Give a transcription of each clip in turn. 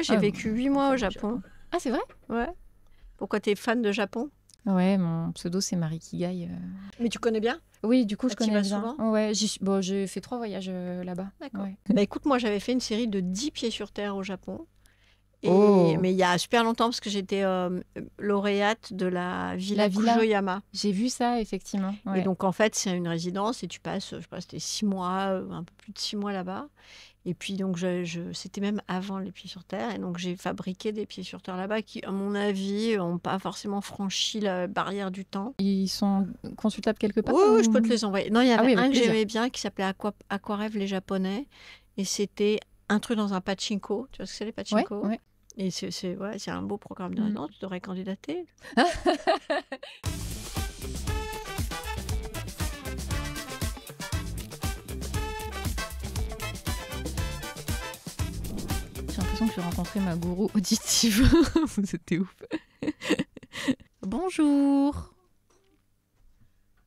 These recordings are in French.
Moi, j'ai vécu 8 mois au Japon. Ah, c'est vrai? Ouais. Pourquoi t'es fan de Japon? Ouais, mon pseudo, c'est Marie Kigai. Mais tu connais bien? Oui, du coup, je Ah, t'y connais vas bien. souvent? Ouais, j'ai fait 3 voyages là-bas. D'accord. Ouais. Bah écoute, moi, j'avais fait une série de 10 pieds sur terre au Japon. Oh, Mais il y a super longtemps, parce que j'étais lauréate de la villa la villa. Kujoyama. J'ai vu ça, effectivement. Et Ouais. donc, en fait, c'est une résidence et tu passes, je sais pas, c'était 6 mois, un peu plus de 6 mois là-bas. Et puis, donc, c'était même avant les pieds sur terre. Et donc, j'ai fabriqué des pieds sur terre là-bas qui, à mon avis, n'ont pas forcément franchi la barrière du temps. Ils sont consultables quelque part? Oui, ou... oui, je peux te les envoyer. Non, il y Ah avait oui, avec un que plaisir. j'aimais bien qui s'appelait Aquarêve les Japonais. Et c'était un truc dans un pachinko. Tu vois ce que c'est les Ouais, pachinko? ouais. Et c'est un beau programme de résidence. Tu devrais candidater. J'ai l'impression que j'ai rencontré ma gourou auditive. C'était ouf. Bonjour.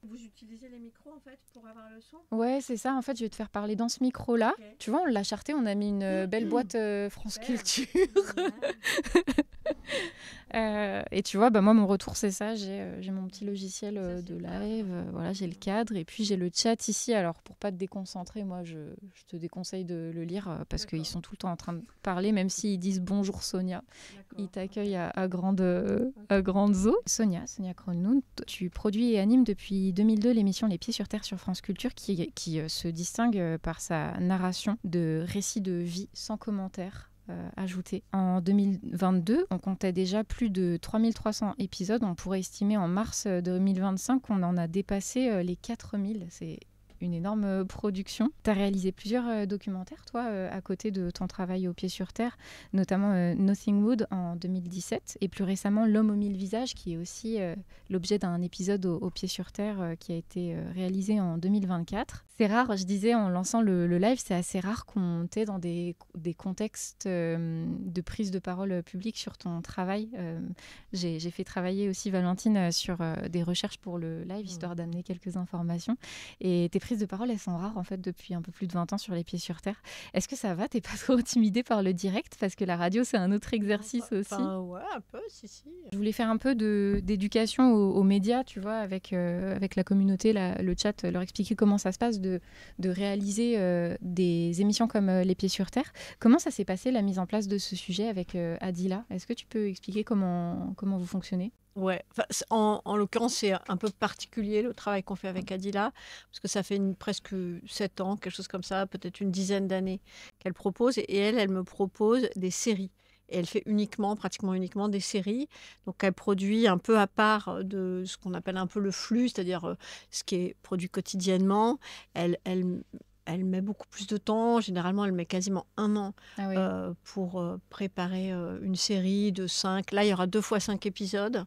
Vous utilisez les micros en fait pour avoir le son? Ouais, c'est ça. En fait, je vais te faire parler dans ce micro-là. Ok. Tu vois, on l'a charté, on a mis une belle boîte France Super. Culture. Et tu vois, bah, moi, mon retour, c'est ça. J'ai mon petit logiciel de live. Voilà, j'ai le cadre. Et puis, j'ai le chat ici. Alors, pour pas te déconcentrer, moi, je te déconseille de le lire parce qu'ils sont tout le temps en train de parler, même s'ils disent bonjour Sonia. Ils t'accueillent à grandes eaux. Sonia Kronlund, tu produis et animes depuis 2002 l'émission Les Pieds sur Terre sur France Culture qui se distingue par sa narration de récits de vie sans commentaire. Ajouté. En 2022, on comptait déjà plus de 3300 épisodes. On pourrait estimer en mars 2025 qu'on en a dépassé les 4000. C'est une énorme production. Tu as réalisé plusieurs documentaires, toi, à côté de ton travail au pied sur terre, notamment Nothing Wood en 2017 et plus récemment L'homme aux 1000 visages, qui est aussi l'objet d'un épisode au pied sur terre qui a été réalisé en 2024. C'est rare, je disais, en lançant le live, c'est assez rare qu'on t'ait dans des contextes de prise de parole publique sur ton travail. J'ai fait travailler aussi Valentine sur des recherches pour le live, histoire d'amener quelques informations. Et tes prises de parole, elles sont rares en fait depuis un peu plus de 20 ans sur Les Pieds sur Terre. Est-ce que ça va? T'es pas trop intimidée par le direct? Parce que la radio, c'est un autre exercice aussi. Ouais, un peu, si. Je voulais faire un peu d'éducation aux médias, tu vois, avec la communauté, le chat, leur expliquer comment ça se passe de réaliser des émissions comme Les Pieds sur Terre. Comment ça s'est passé, la mise en place de ce sujet avec Adila? Est-ce que tu peux expliquer comment vous fonctionnez? Ouais, en l'occurrence, c'est un peu particulier le travail qu'on fait avec Adila, parce que ça fait presque 7 ans, quelque chose comme ça, peut-être une dizaine d'années qu'elle propose. Et elle me propose des séries. Et elle fait pratiquement uniquement des séries. Donc, elle produit un peu à part de ce qu'on appelle un peu le flux, c'est-à-dire ce qui est produit quotidiennement. Elle met beaucoup plus de temps. Généralement, elle met quasiment 1 an pour préparer une série de 5. Là, il y aura 2 fois 5 épisodes.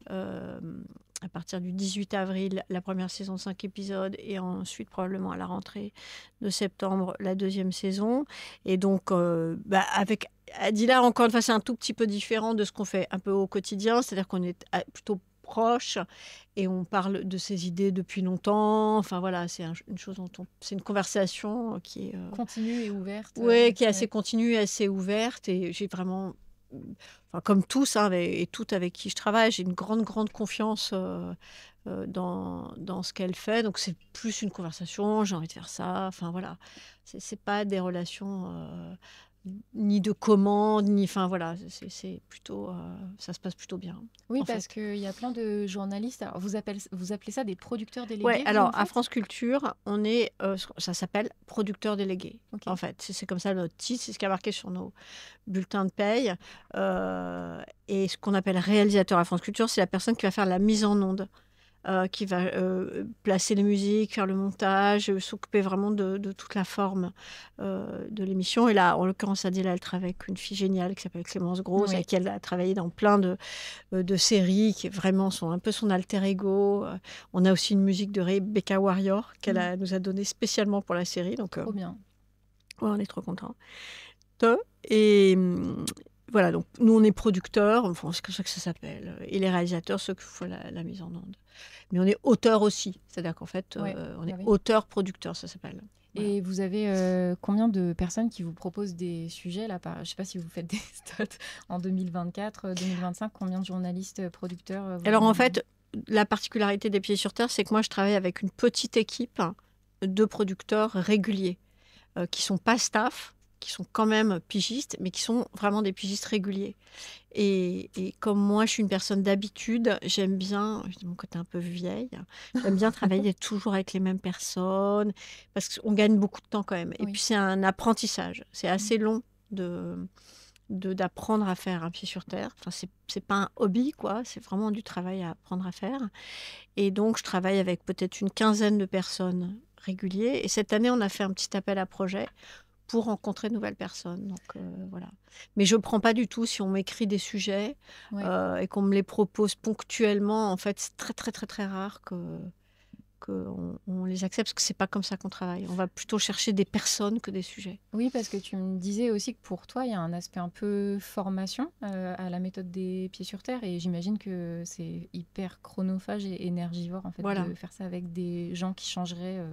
À partir du 18 avril, la première saison de 5 épisodes. Et ensuite, probablement à la rentrée de septembre, la deuxième saison. Et donc, avec Adila, encore une fois, c'est un tout petit peu différent de ce qu'on fait un peu au quotidien. C'est-à-dire qu'on est plutôt proche et on parle de ses idées depuis longtemps. Enfin voilà, c'est une chose c'est une conversation qui est continue et ouverte. Oui, qui est assez continue et assez ouverte. Et j'ai vraiment, comme tous et toutes avec qui je travaille, j'ai une grande confiance dans ce qu'elle fait. Donc c'est plus une conversation. J'ai envie de faire ça. Enfin voilà, c'est pas des relations ni de commande, enfin voilà, c'est plutôt, ça se passe plutôt bien. Oui, parce qu'il y a plein de journalistes. Alors, vous appelez ça des producteurs délégués? Ouais, alors à France Culture, on est, ça s'appelle producteur délégué. Okay. En fait, c'est comme ça notre titre, c'est ce qui a marqué sur nos bulletins de paye. Et ce qu'on appelle réalisateur à France Culture, c'est la personne qui va faire la mise en onde. Qui va placer les musiques, faire le montage, s'occuper vraiment de toute la forme de l'émission. Et là, en l'occurrence, Adila, elle travaille avec une fille géniale qui s'appelle Clémence Grosse, avec qui elle a travaillé dans plein de séries qui vraiment sont un peu son alter ego. On a aussi une musique de Rebecca Warrior qu'elle nous a donnée spécialement pour la série. Donc, trop bien. Ouais, on est trop contents. Et voilà, donc nous, on est producteurs, enfin, c'est comme ça que ça s'appelle. Et les réalisateurs, ceux qui font la mise en onde. Mais on est auteur aussi. C'est-à-dire qu'en fait, on est auteur-producteur, ça s'appelle. Voilà. Et vous avez combien de personnes qui vous proposent des sujets là Je ne sais pas si vous faites des stats en 2024, 2025, combien de journalistes, producteurs Alors vous... en fait, la particularité des Pieds sur Terre, c'est que moi je travaille avec une petite équipe de producteurs réguliers qui sont pas staff, qui sont quand même pigistes, mais qui sont vraiment des pigistes réguliers. Et comme moi, je suis une personne d'habitude, j'aime bien, je dis mon côté un peu vieille, j'aime bien travailler toujours avec les mêmes personnes, parce qu'on gagne beaucoup de temps quand même. Et Oui. puis c'est un apprentissage, c'est assez long d'apprendre à faire un pied sur terre. Enfin, c'est pas un hobby, quoi, c'est vraiment du travail à apprendre à faire. Et donc, je travaille avec peut-être une quinzaine de personnes réguliers. Et cette année, on a fait un petit appel à projet pour rencontrer de nouvelles personnes. Donc, voilà. Mais je ne prends pas du tout si on m'écrit des sujets Ouais. et qu'on me les propose ponctuellement. En fait, c'est très, très, très, très rare qu'on les accepte parce que c'est pas comme ça qu'on travaille. On va plutôt chercher des personnes que des sujets. Oui, parce que tu me disais aussi que pour toi, il y a un aspect un peu formation à la méthode des pieds sur terre, et j'imagine que c'est hyper chronophage et énergivore en fait Voilà. de faire ça avec des gens qui changeraient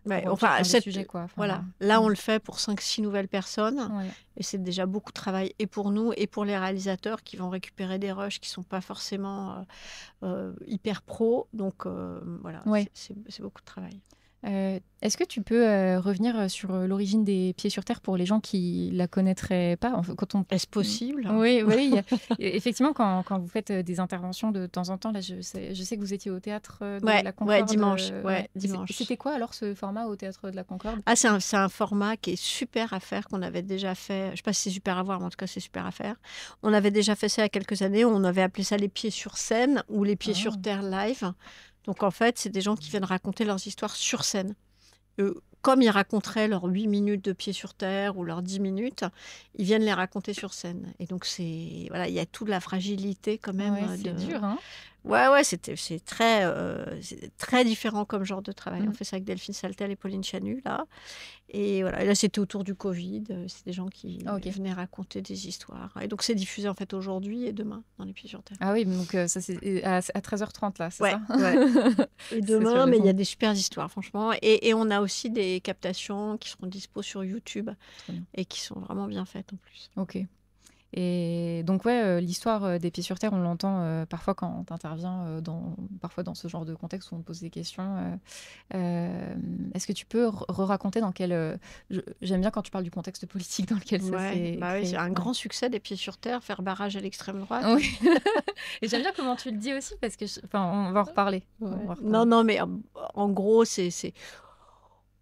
Ouais, pour enfin, chacun des sujets, quoi. Enfin, voilà. Là, on le fait pour 5-6 nouvelles personnes. ouais. Et c'est déjà beaucoup de travail et pour nous et pour les réalisateurs qui vont récupérer des rushs qui ne sont pas forcément hyper pro. Donc, voilà, Ouais. c'est beaucoup de travail. Est-ce que tu peux revenir sur l'origine des pieds sur terre pour les gens qui la connaîtraient pas? Quand on... Est-ce possible? Oui, oui. Effectivement, quand vous faites des interventions de temps en temps, là, je sais que vous étiez au théâtre de la Ouais, Concorde. dimanche. Ouais. Dimanche. C'était quoi alors ce format au théâtre de la Concorde? Ah, c'est un format qui est super à faire, qu'on avait déjà fait. Je ne sais pas si c'est super à voir, mais en tout cas, c'est super à faire. On avait déjà fait ça il y a quelques années. On avait appelé ça les pieds sur scène ou les pieds sur terre live. Donc, en fait, c'est des gens qui viennent raconter leurs histoires sur scène. Comme ils raconteraient leurs 8 minutes de pied sur terre ou leurs 10 minutes, ils viennent les raconter sur scène. Et donc, voilà, il y a toute la fragilité quand même. Ouais, c'est dur, hein? Ouais, c'est très différent comme genre de travail. On fait ça avec Delphine Saltel et Pauline Chanu, là. Et voilà, et là, c'était autour du Covid. C'est des gens qui venaient raconter des histoires. Et donc, c'est diffusé en fait aujourd'hui et demain dans les Pieds sur Terre. Ah oui, donc ça c'est à 13h30 là, c'est ça? Ouais. Et demain, mais il y a des super histoires, franchement. Et on a aussi des captations qui seront dispo sur YouTube et qui sont vraiment bien faites en plus. Ok. Et donc, ouais, l'histoire des pieds sur terre, on l'entend parfois quand tu interviens parfois dans ce genre de contexte où on te pose des questions. Est-ce que tu peux raconter dans quel... J'aime bien quand tu parles du contexte politique dans lequel ça s'est créé. Oui, c'est un grand succès des Pieds sur Terre, faire barrage à l'extrême droite. Oui. Et j'aime bien comment tu le dis aussi, parce que... on va en reparler. Non, mais en gros,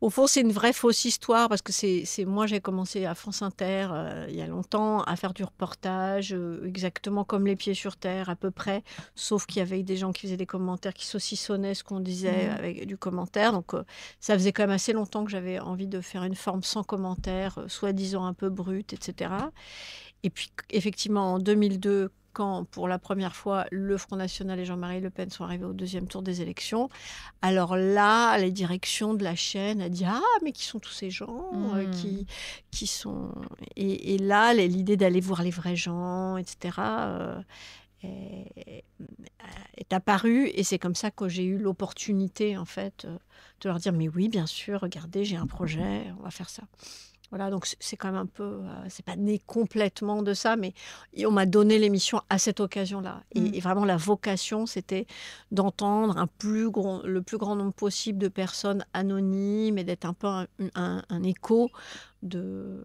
au fond, c'est une vraie fausse histoire parce que moi, j'ai commencé à France Inter il y a longtemps à faire du reportage, exactement comme les Pieds sur Terre à peu près, sauf qu'il y avait des gens qui faisaient des commentaires qui saucissonnaient ce qu'on disait avec du commentaire. Donc, ça faisait quand même assez longtemps que j'avais envie de faire une forme sans commentaire, soi-disant un peu brute, etc. Et puis, effectivement, en 2002, quand, pour la première fois, le Front National et Jean-Marie Le Pen sont arrivés au deuxième tour des élections, alors là, les directions de la chaîne a dit « Ah, mais qui sont tous ces gens qui sont... » Et là, l'idée d'aller voir les vrais gens, etc., est apparue. Et c'est comme ça que j'ai eu l'opportunité, en fait, de leur dire « Mais oui, bien sûr, regardez, j'ai un projet, on va faire ça. » Voilà, donc c'est quand même un peu... c'est pas né complètement de ça, mais on m'a donné l'émission à cette occasion-là. Et vraiment, la vocation, c'était d'entendre le plus grand nombre possible de personnes anonymes et d'être un peu un écho de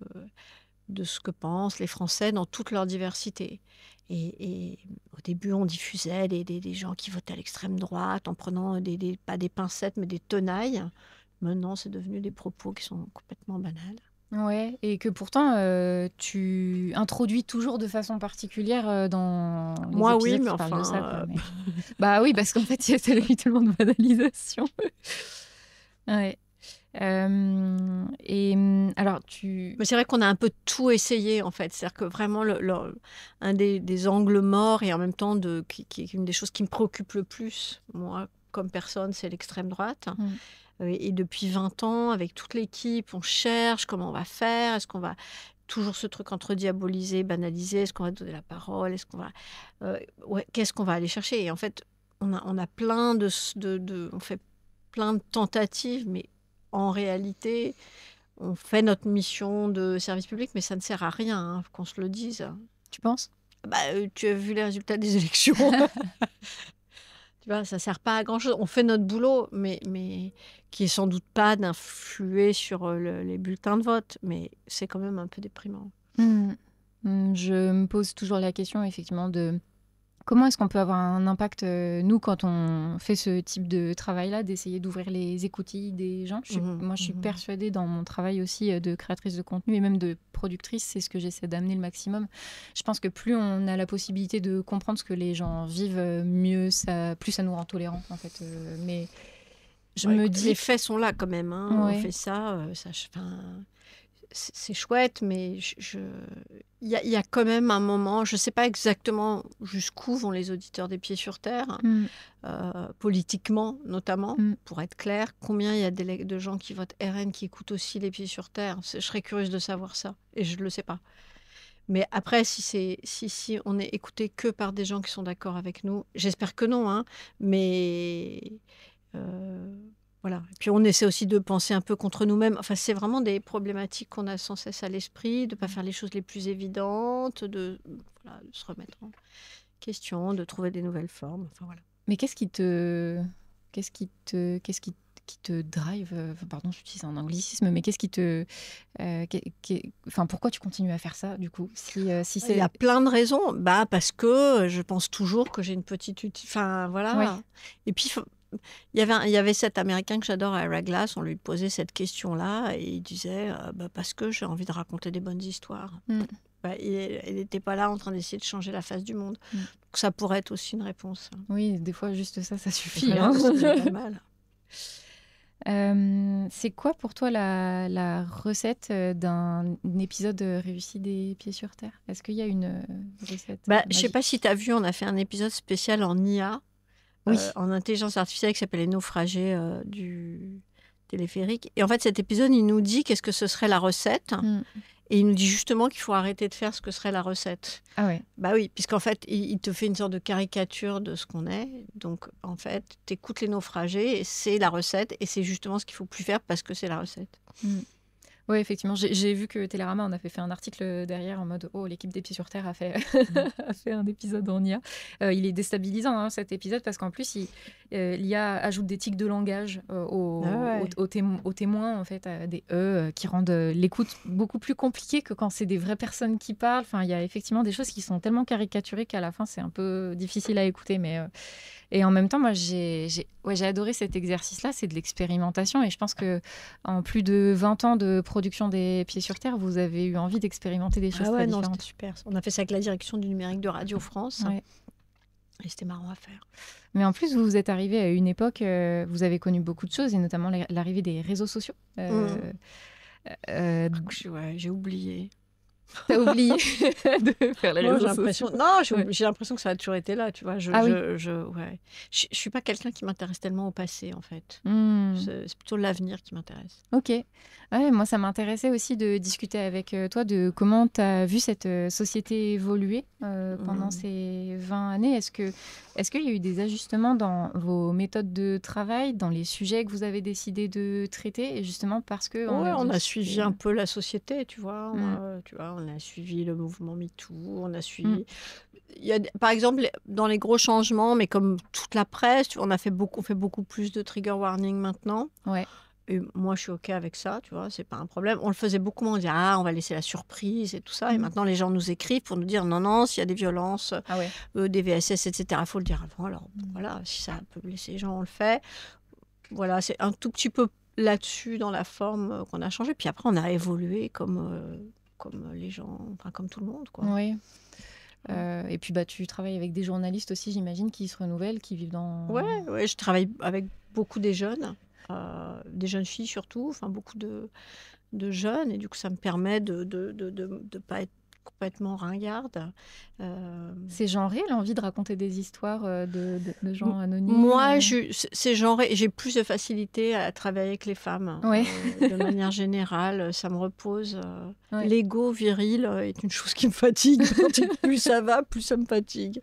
ce que pensent les Français dans toute leur diversité. Et au début, on diffusait des gens qui votaient à l'extrême droite en prenant pas des pincettes, mais des tenailles. Maintenant, c'est devenu des propos qui sont complètement banals. Ouais, et que pourtant, tu introduis toujours de façon particulière dans les Moi, épisodes oui, mais qui parlent de ça, quoi. enfin... Bah oui, parce qu'en fait, il y a tellement de banalisation. Ouais. Et alors, Mais c'est vrai qu'on a un peu tout essayé, en fait. C'est-à-dire que vraiment, un des angles morts et en même temps, qui est une des choses qui me préoccupe le plus, moi, comme personne, c'est l'extrême droite. Et depuis 20 ans, avec toute l'équipe, on cherche comment on va faire. Est-ce qu'on va toujours ce truc entre diaboliser, banaliser? Est-ce qu'on va donner la parole? Est-ce qu'on va... qu'est-ce qu'on va aller chercher? Et en fait, on a plein on fait plein de tentatives, mais en réalité, on fait notre mission de service public, mais ça ne sert à rien, hein, qu'on se le dise. Tu penses? Bah, tu as vu les résultats des élections. Tu vois, ça ne sert pas à grand-chose. On fait notre boulot, mais qui est sans doute pas d'influer sur les bulletins de vote. Mais c'est quand même un peu déprimant. Je me pose toujours la question, effectivement, de comment est-ce qu'on peut avoir un impact, nous, quand on fait ce type de travail-là, d'essayer d'ouvrir les écoutilles des gens. Moi, je suis persuadée dans mon travail aussi de créatrice de contenu et même de productrice, c'est ce que j'essaie d'amener le maximum. Je pense que plus on a la possibilité de comprendre ce que les gens vivent, mieux plus ça nous rend tolérants, en fait. Mais je me dis... Les faits sont là quand même. Hein. Ouais. On fait ça, c'est chouette, mais il y a quand même un moment, je ne sais pas exactement jusqu'où vont les auditeurs des Pieds sur Terre, politiquement notamment, pour être clair. Combien il y a de gens qui votent RN qui écoutent aussi les Pieds sur Terre? Je serais curieuse de savoir ça, et je ne le sais pas. Mais après, si on est écouté que par des gens qui sont d'accord avec nous, j'espère que non, hein, mais... voilà. Et puis on essaie aussi de penser un peu contre nous-mêmes. Enfin, c'est vraiment des problématiques qu'on a sans cesse à l'esprit, de ne pas faire les choses les plus évidentes, de se remettre en question, de trouver des nouvelles formes. Enfin, voilà. Mais qu'est-ce qui te drive, pardon, j'utilise un anglicisme, mais qu'est-ce qui te... enfin, pourquoi tu continues à faire ça, du coup, si Il y a plein de raisons. Bah, parce que je pense toujours que j'ai une petite... Enfin, voilà. Ouais. Et puis... Il y avait cet Américain que j'adore, Ira Glass, on lui posait cette question-là et il disait parce que j'ai envie de raconter des bonnes histoires. Il n'était pas là en train d'essayer de changer la face du monde. Donc ça pourrait être aussi une réponse. Oui, des fois, juste ça suffit. C'est pas mal. C'est quoi pour toi la recette d'un épisode réussi des Pieds sur Terre? Est-ce qu'il y a une recette Je ne sais pas si tu as vu, on a fait un épisode spécial en IA. Oui. En intelligence artificielle qui s'appelle Les naufragés du téléphérique. Et en fait, cet épisode, il nous dit qu'est-ce que ce serait la recette. Et il nous dit justement qu'il faut arrêter de faire ce que serait la recette. Ah ouais. Bah oui, puisqu'en fait, il te fait une sorte de caricature de ce qu'on est. Donc, en fait, tu écoutes les naufragés, et c'est la recette. Et c'est justement ce qu'il ne faut plus faire parce que c'est la recette. Oui, effectivement. J'ai vu que Télérama en a fait un article derrière en mode « Oh, l'équipe des Pieds sur Terre a fait, a fait un épisode en IA ». Il est déstabilisant, hein, cet épisode, parce qu'en plus, l'IA ajoute des tics de langage aux témoins, en fait, des « e » qui rendent l'écoute beaucoup plus compliquée que quand c'est des vraies personnes qui parlent. Enfin, il y a effectivement des choses qui sont tellement caricaturées qu'à la fin, c'est un peu difficile à écouter. Mais, et en même temps, moi, j'ai adoré cet exercice-là. C'est de l'expérimentation. Et je pense qu'en plus de 20 ans de production des Pieds sur Terre, vous avez eu envie d'expérimenter des choses très différentes. Non, c'était super. On a fait ça avec la direction du numérique de Radio France. Ouais. Et c'était marrant à faire. Mais en plus, vous êtes arrivé à une époque, vous avez connu beaucoup de choses, et notamment l'arrivée des réseaux sociaux. J'ai oublié. T'as oublié de faire les réseaux sociaux? Non, j'ai l'impression que ça a toujours été là, tu vois. Je suis pas quelqu'un qui m'intéresse tellement au passé, en fait. C'est plutôt l'avenir qui m'intéresse. Ok. Ouais, moi, ça m'intéressait aussi de discuter avec toi de comment tu as vu cette société évoluer pendant ces 20 années. Est-ce qu'il y a eu des ajustements dans vos méthodes de travail, dans les sujets que vous avez décidé de traiter, et justement parce que... on a suivi un peu la société, tu vois. On a suivi le mouvement MeToo, on a suivi... par exemple, dans les gros changements, mais comme toute la presse, on fait beaucoup plus de trigger warning maintenant. Ouais. Et moi, je suis OK avec ça, tu vois, c'est pas un problème. On le faisait beaucoup moins, on disait, on va laisser la surprise et tout ça. Et maintenant, les gens nous écrivent pour nous dire, non, s'il y a des violences, des VSS, etc., il faut le dire avant. Alors, voilà, si ça peut blesser les gens, on le fait. Voilà, c'est un tout petit peu là-dessus, dans la forme qu'on a changé. Puis après, on a évolué comme les gens, enfin, comme tout le monde, quoi. Oui. Et puis, tu travailles avec des journalistes aussi, j'imagine, qui se renouvellent, qui vivent dans... Ouais, je travaille avec beaucoup des jeunes filles surtout, enfin beaucoup de jeunes, et du coup ça me permet de pas être complètement ringarde. C'est genré, l'envie de raconter des histoires de gens anonymes? Moi, c'est genré. J'ai plus de facilité à travailler avec les femmes. De manière générale, ça me repose. L'ego viril est une chose qui me fatigue. Plus ça va, plus ça me fatigue.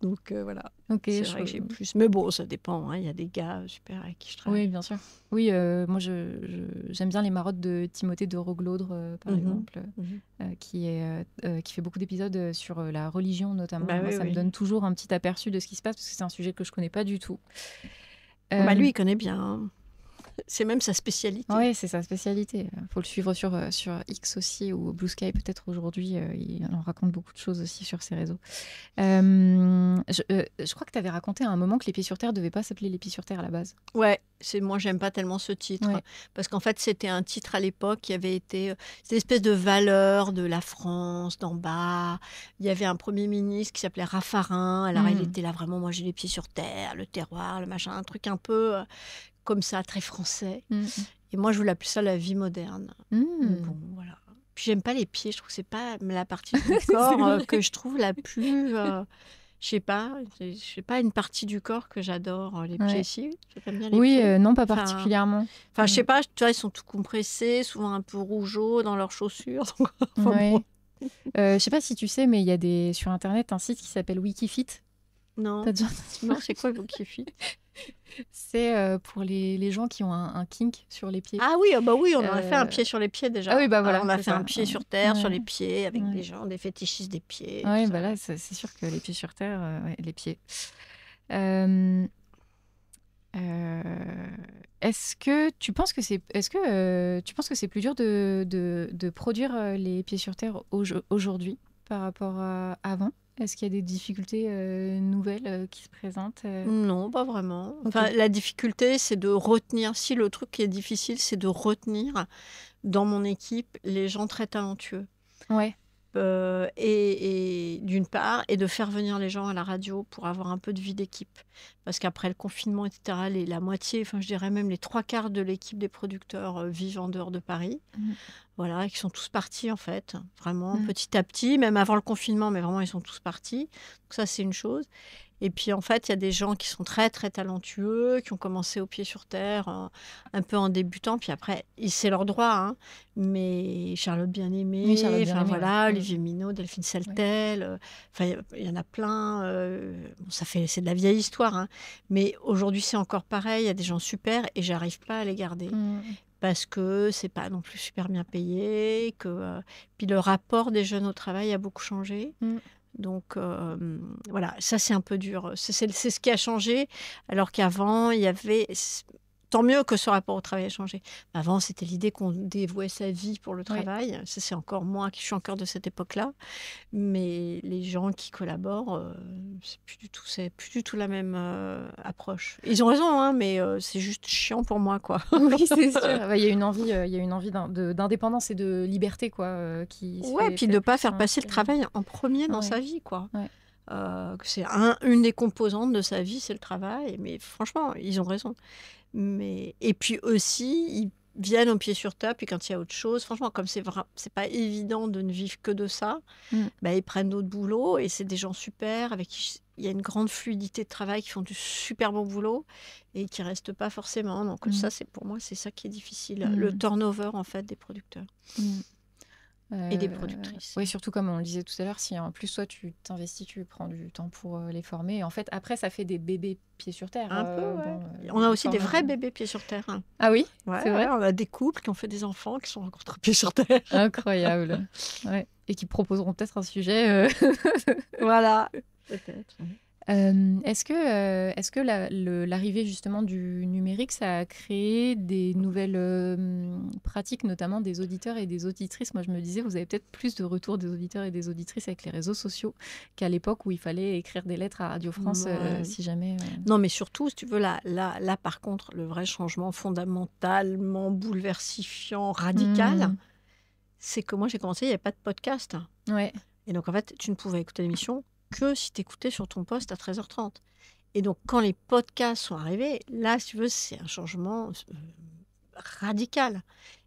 Donc voilà. Ok, C'est vrai que j'ai plus. Mais bon, ça dépend. Il y a des gars super avec qui je travaille. Oui, bien sûr. Oui, moi, j'aime bien les marottes de Timothée de Roglaudre, par exemple, qui fait beaucoup d'épisodes sur la religion, notamment. Bah Moi, oui, ça me oui. donne toujours un petit aperçu de ce qui se passe, parce que c'est un sujet que je connais pas du tout. Bah lui, il connaît bien. Hein. C'est même sa spécialité. Oui, c'est sa spécialité. Il faut le suivre sur X aussi, ou Blue Sky peut-être aujourd'hui. Il en raconte beaucoup de choses aussi sur ses réseaux. Je crois que tu avais raconté à un moment que Les Pieds sur Terre ne devait pas s'appeler Les Pieds sur Terre à la base. Ouais, moi j'aime pas tellement ce titre Ouais. parce qu'en fait c'était un titre à l'époque qui avait été c'est une espèce de valeur de la France d'en bas. Il y avait un premier ministre qui s'appelait Raffarin. Alors il était là vraiment, moi j'ai les pieds sur terre, le terroir, le machin, un truc un peu comme ça, très français. Et moi je voulais appeler ça la vie moderne. Bon, voilà. Puis j'aime pas les pieds, je trouve que c'est pas la partie du corps que je trouve la plus je sais pas une partie du corps que j'adore, les pieds ici. T'aimes bien les pieds? Non, pas particulièrement. Enfin, je sais pas, tu vois, ils sont tout compressés, souvent un peu rougeaux dans leurs chaussures. Enfin, Ouais. bon. Je sais pas si tu sais, mais il y a sur Internet un site qui s'appelle Wikifit. Non, T'as déjà entendu non, c'est quoi Wikifit? C'est pour les gens qui ont un kink sur les pieds. Ah oui, bah oui, on en a fait un pied sur les pieds déjà. Ah oui, bah voilà, on a c'est fait un ça. pied sur terre, sur Ouais. les pieds, avec Ouais. des gens, des fétichistes des pieds. Oui, tout bah ça. là, c'est sûr que les pieds sur terre, les pieds. Est-ce que tu penses que c'est plus dur de produire les pieds sur terre aujourd'hui par rapport à avant? Est-ce qu'il y a des difficultés nouvelles qui se présentent Non, pas vraiment. Ok. Enfin, la difficulté, c'est de retenir. Si le truc qui est difficile, c'est de retenir dans mon équipe les gens très talentueux. Ouais. Et d'une part, et de faire venir les gens à la radio pour avoir un peu de vie d'équipe. Parce qu'après le confinement, etc., la moitié, enfin je dirais même les 3/4 de l'équipe des producteurs vivent en dehors de Paris. Voilà, et qui sont tous partis en fait, vraiment petit à petit, même avant le confinement, mais vraiment ils sont tous partis. Donc ça, c'est une chose. Et puis en fait, il y a des gens qui sont très très talentueux, qui ont commencé au pied sur terre, un peu en débutant, puis après, c'est leur droit. Hein. Mais Charlotte Bien-Aimée, Oui, Charlotte Bien-Aimée, voilà, ouais. Olivier Minot, Delphine Saltel, enfin il y en a plein. Bon, c'est de la vieille histoire, hein. Mais aujourd'hui c'est encore pareil. Il y a des gens super et j'arrive pas à les garder. Parce que c'est pas non plus super bien payé, puis le rapport des jeunes au travail a beaucoup changé. Donc voilà, ça c'est un peu dur. C'est ce qui a changé, alors qu'avant, il y avait... Tant mieux que ce rapport au travail ait changé. Avant, c'était l'idée qu'on dévouait sa vie pour le travail. Ça, c'est encore moi qui suis encore de cette époque-là. Mais les gens qui collaborent, c'est plus du tout la même approche. Ils ont raison, hein, mais c'est juste chiant pour moi, quoi. Oui, c'est sûr. Il y a une envie d'indépendance et de liberté, quoi, qui se fait Puis de ne pas faire plus, passer le travail en premier dans sa vie, quoi. Ouais. C'est une des composantes de sa vie, c'est le travail. Mais franchement, ils ont raison. Et puis aussi, ils viennent au pied sur terre, puis quand il y a autre chose, franchement, comme c'est pas évident de ne vivre que de ça, ils prennent d'autres boulots, et c'est des gens super, avec qui il y a une grande fluidité de travail, qui font du super bon boulot, et qui restent pas forcément. Donc ça, pour moi, c'est ça qui est difficile, le turnover, en fait, des producteurs. Et des productrices. Oui, surtout comme on le disait tout à l'heure, si en plus toi tu t'investis, tu prends du temps pour les former. Et en fait, après, ça fait des bébés pieds sur terre. Un peu, ouais. On a aussi des vrais bébés pieds sur terre. Hein. Ah oui, c'est vrai. On a des couples qui ont fait des enfants qui sont rencontrés pieds sur terre. Incroyable. Ouais. Et qui proposeront peut-être un sujet. Voilà. Peut-être. Est-ce que l'arrivée justement du numérique, ça a créé des nouvelles pratiques, notamment des auditeurs et des auditrices? Moi, je me disais, vous avez peut-être plus de retours des auditeurs et des auditrices avec les réseaux sociaux qu'à l'époque où il fallait écrire des lettres à Radio France, si jamais... Non, mais surtout, si tu veux, là, par contre, le vrai changement fondamentalement bouleversifiant, radical, c'est que moi, j'ai commencé, il n'y avait pas de podcast. Ouais. Et donc, en fait, tu ne pouvais écouter l'émission que si tu écoutais sur ton poste à 13h30. Et donc, quand les podcasts sont arrivés, là, si tu veux, c'est un changement radical.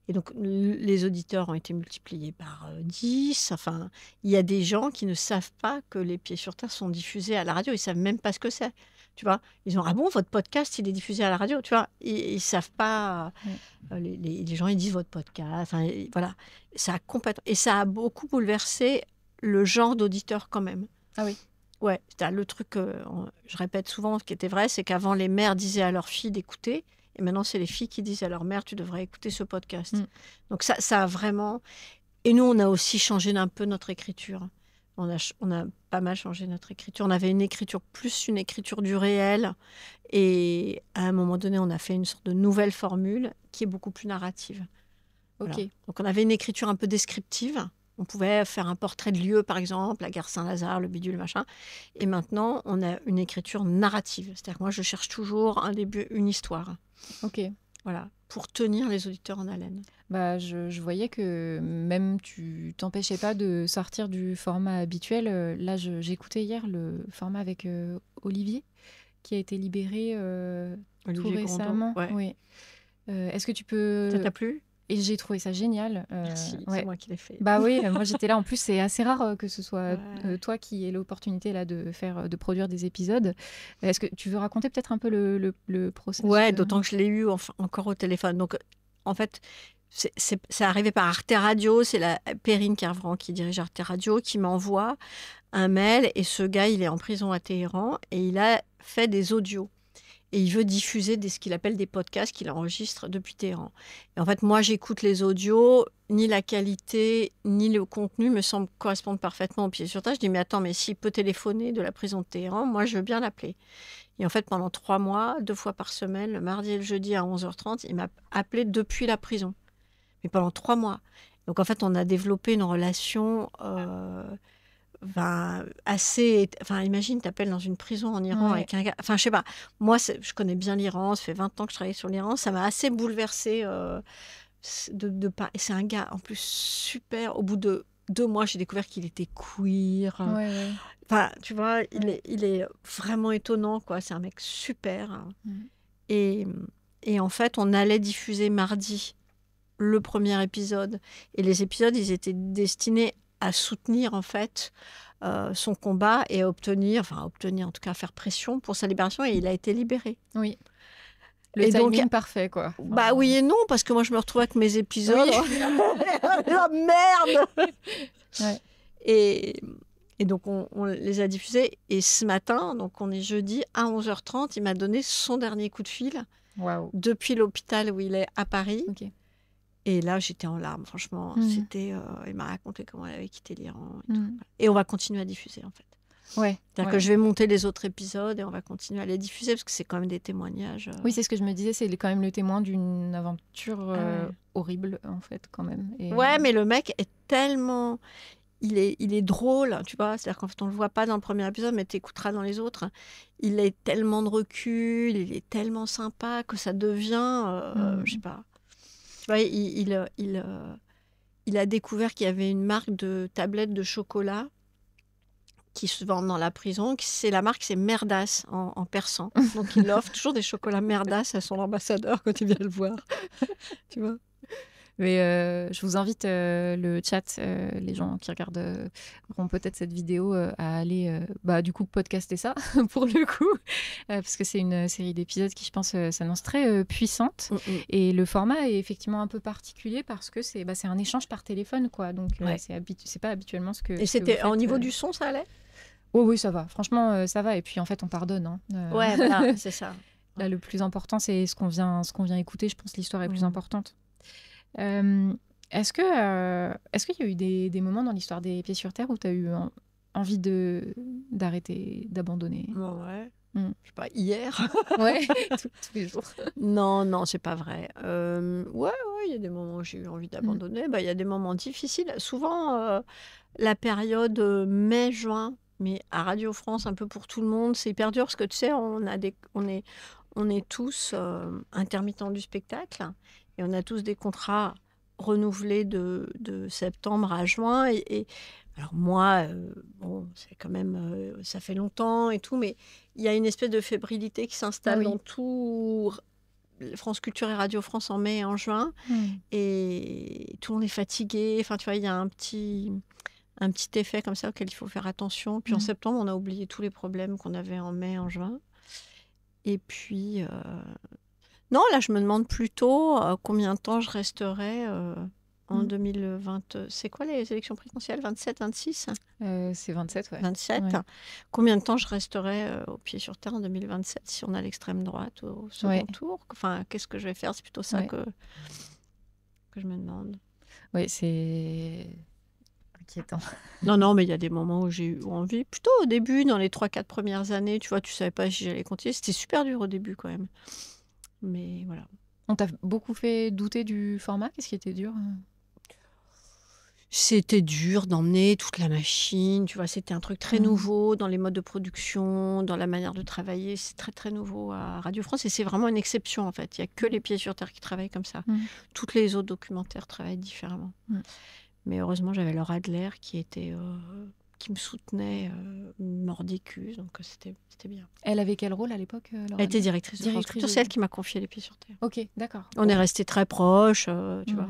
Et donc, les auditeurs ont été multipliés par 10. Enfin, il y a des gens qui ne savent pas que les Pieds sur Terre sont diffusés à la radio. Ils ne savent même pas ce que c'est. Tu vois, ils ont « Ah bon, votre podcast, il est diffusé à la radio ?» Tu vois, ils ne savent pas. Les gens, ils disent « Votre podcast. » Enfin, voilà. Ça a beaucoup bouleversé le genre d'auditeur quand même. Ah oui. Ouais, le truc, je répète souvent, ce qui était vrai, c'est qu'avant, les mères disaient à leurs filles d'écouter, et maintenant, c'est les filles qui disent à leur mère, tu devrais écouter ce podcast. Donc ça a vraiment... Et nous, on a aussi changé un peu notre écriture. On a pas mal changé notre écriture. On avait une écriture du réel, et à un moment donné, on a fait une sorte de nouvelle formule qui est beaucoup plus narrative. Ok. Voilà. Donc on avait une écriture un peu descriptive. On pouvait faire un portrait de lieu, par exemple, la gare Saint-Lazare, le bidule, machin. Et maintenant, on a une écriture narrative. C'est-à-dire que moi, je cherche toujours un début, une histoire. Ok. Voilà, pour tenir les auditeurs en haleine. Bah, je voyais que même tu t'empêchais pas de sortir du format habituel. Là, j'écoutais hier le format avec Olivier, qui a été libéré tout Olivier Grandon, récemment. ouais. Oui. Est-ce que tu peux... Ça t'a plu? Et j'ai trouvé ça génial. Merci, ouais. c'est moi qui l'ai fait. Bah oui, moi j'étais là. En plus, c'est assez rare que ce soit Ouais. toi qui aies l'opportunité là de produire des épisodes. Est-ce que tu veux raconter peut-être un peu le processus Ouais, d'autant que je l'ai eu encore au téléphone. Donc, en fait, c'est arrivé par Arte Radio. C'est la Perrine Kervran qui dirige Arte Radio qui m'envoie un mail. Et ce gars, il est en prison à Téhéran et il a fait des audios. Et il veut diffuser ce qu'il appelle des podcasts qu'il enregistre depuis Téhéran. Et en fait, moi, j'écoute les audios. Ni la qualité, ni le contenu me semblent correspondre parfaitement au pied sur terre. Je dis, mais attends, mais s'il peut téléphoner de la prison de Téhéran, moi, je veux bien l'appeler. Et en fait, pendant 3 mois, 2 fois par semaine, le mardi et le jeudi à 11h30, il m'a appelé depuis la prison. Mais pendant 3 mois. Donc, en fait, on a développé une relation assez... Enfin, imagine, t'appelles dans une prison en Iran avec un gars... Enfin, je sais pas. Moi, je connais bien l'Iran. Ça fait 20 ans que je travaille sur l'Iran. Ça m'a assez bouleversée. Et c'est un gars, en plus, super. Au bout de 2 mois, j'ai découvert qu'il était queer. Ouais. Enfin, tu vois, il est vraiment étonnant, quoi. C'est un mec super. Et en fait, on allait diffuser mardi le premier épisode. Et les épisodes, ils étaient destinés à soutenir, en fait, son combat et à obtenir, en tout cas, à faire pression pour sa libération. Et il a été libéré. Oui. Le timing parfait, quoi. Bah oui et non, parce que moi, je me retrouve avec mes épisodes. La merde. Ouais. Et donc, on les a diffusés. Et ce matin, donc on est jeudi, à 11h30, il m'a donné son dernier coup de fil. Wow. Depuis l'hôpital où il est à Paris. Ok. Et là, j'étais en larmes, franchement. C'était, il m'a raconté comment elle avait quitté l'Iran. Et, tout. Et on va continuer à diffuser, en fait. Ouais. C'est-à-dire que je vais monter les autres épisodes et on va continuer à les diffuser parce que c'est quand même des témoignages. Oui, c'est ce que je me disais, c'est quand même le témoin d'une aventure horrible, en fait, quand même. Et... Ouais, mais le mec est tellement... Il est drôle, tu vois. C'est-à-dire qu'en fait, on ne le voit pas dans le premier épisode, mais tu écouteras dans les autres. Il a tellement de recul, il est tellement sympa que ça devient... je sais pas. Tu vois, il a découvert qu'il y avait une marque de tablettes de chocolat qui se vend dans la prison. La marque, c'est Merdas en persan. Donc, il offre toujours des chocolats Merdas à son ambassadeur quand il vient le voir. Tu vois. Mais je vous invite, le chat, les gens qui regardent auront peut-être cette vidéo, à aller du coup podcaster ça pour le coup, parce que c'est une série d'épisodes qui, je pense, s'annonce très puissante. Et le format est effectivement un peu particulier parce que c'est un échange par téléphone, quoi. Donc c'est pas habituellement ce que. Et c'était au niveau du son, ça allait? Oh oui, ça va. Franchement, ça va. Et puis en fait, on pardonne. Hein. Ouais, voilà, c'est ça. Là, le plus important, c'est ce qu'on vient écouter. Je pense que l'histoire est plus importante. Est-ce qu'il y a eu des moments dans l'histoire des Pieds sur Terre où tu as eu envie d'arrêter, d'abandonner? Ouais. Je sais pas, hier. Ouais, tous les jours. Non, c'est pas vrai. Ouais, il y a des moments où j'ai eu envie d'abandonner. Il y a des moments difficiles. Souvent, la période mai-juin, mais à Radio France, un peu pour tout le monde, c'est hyper dur parce que tu sais, on est tous intermittents du spectacle et on a tous des contrats renouvelés de septembre à juin. Et alors moi, c'est quand même, ça fait longtemps et tout, mais il y a une espèce de fébrilité qui s'installe dans tout France Culture et Radio France en mai et en juin. Et tout le monde est fatigué. Enfin, tu vois, il y a un petit effet comme ça auquel il faut faire attention. Puis en septembre, on a oublié tous les problèmes qu'on avait en mai, en juin. Et puis, non, là, je me demande plutôt combien de temps je resterai en 2020. C'est quoi les élections présidentielles? 27, 26? C'est 27, ouais. 27. Ouais. Combien de temps je resterai au pied sur terre en 2027 si on a l'extrême droite au second tour? Enfin, qu'est-ce que je vais faire? C'est plutôt ça que je me demande. Oui, c'est inquiétant. Non, mais il y a des moments où j'ai eu envie. Plutôt au début, dans les 3-4 premières années, tu vois, tu savais pas si j'allais continuer. C'était super dur au début quand même. Mais voilà. On t'a beaucoup fait douter du format? Qu'est-ce qui était dur? C'était dur d'emmener toute la machine, tu vois, c'était un truc très nouveau dans les modes de production, dans la manière de travailler. C'est très, très nouveau à Radio France et c'est vraiment une exception en fait. Il n'y a que les pieds sur terre qui travaillent comme ça. Toutes les autres documentaires travaillent différemment. Mais heureusement, j'avais Laura Adler qui me soutenait mordicus, donc c'était bien. Elle avait quel rôle à l'époque, Laura? Elle était directrice de France Culture, c'est elle qui m'a confié les pieds sur terre. Ok, d'accord. On est restés très proches, tu vois.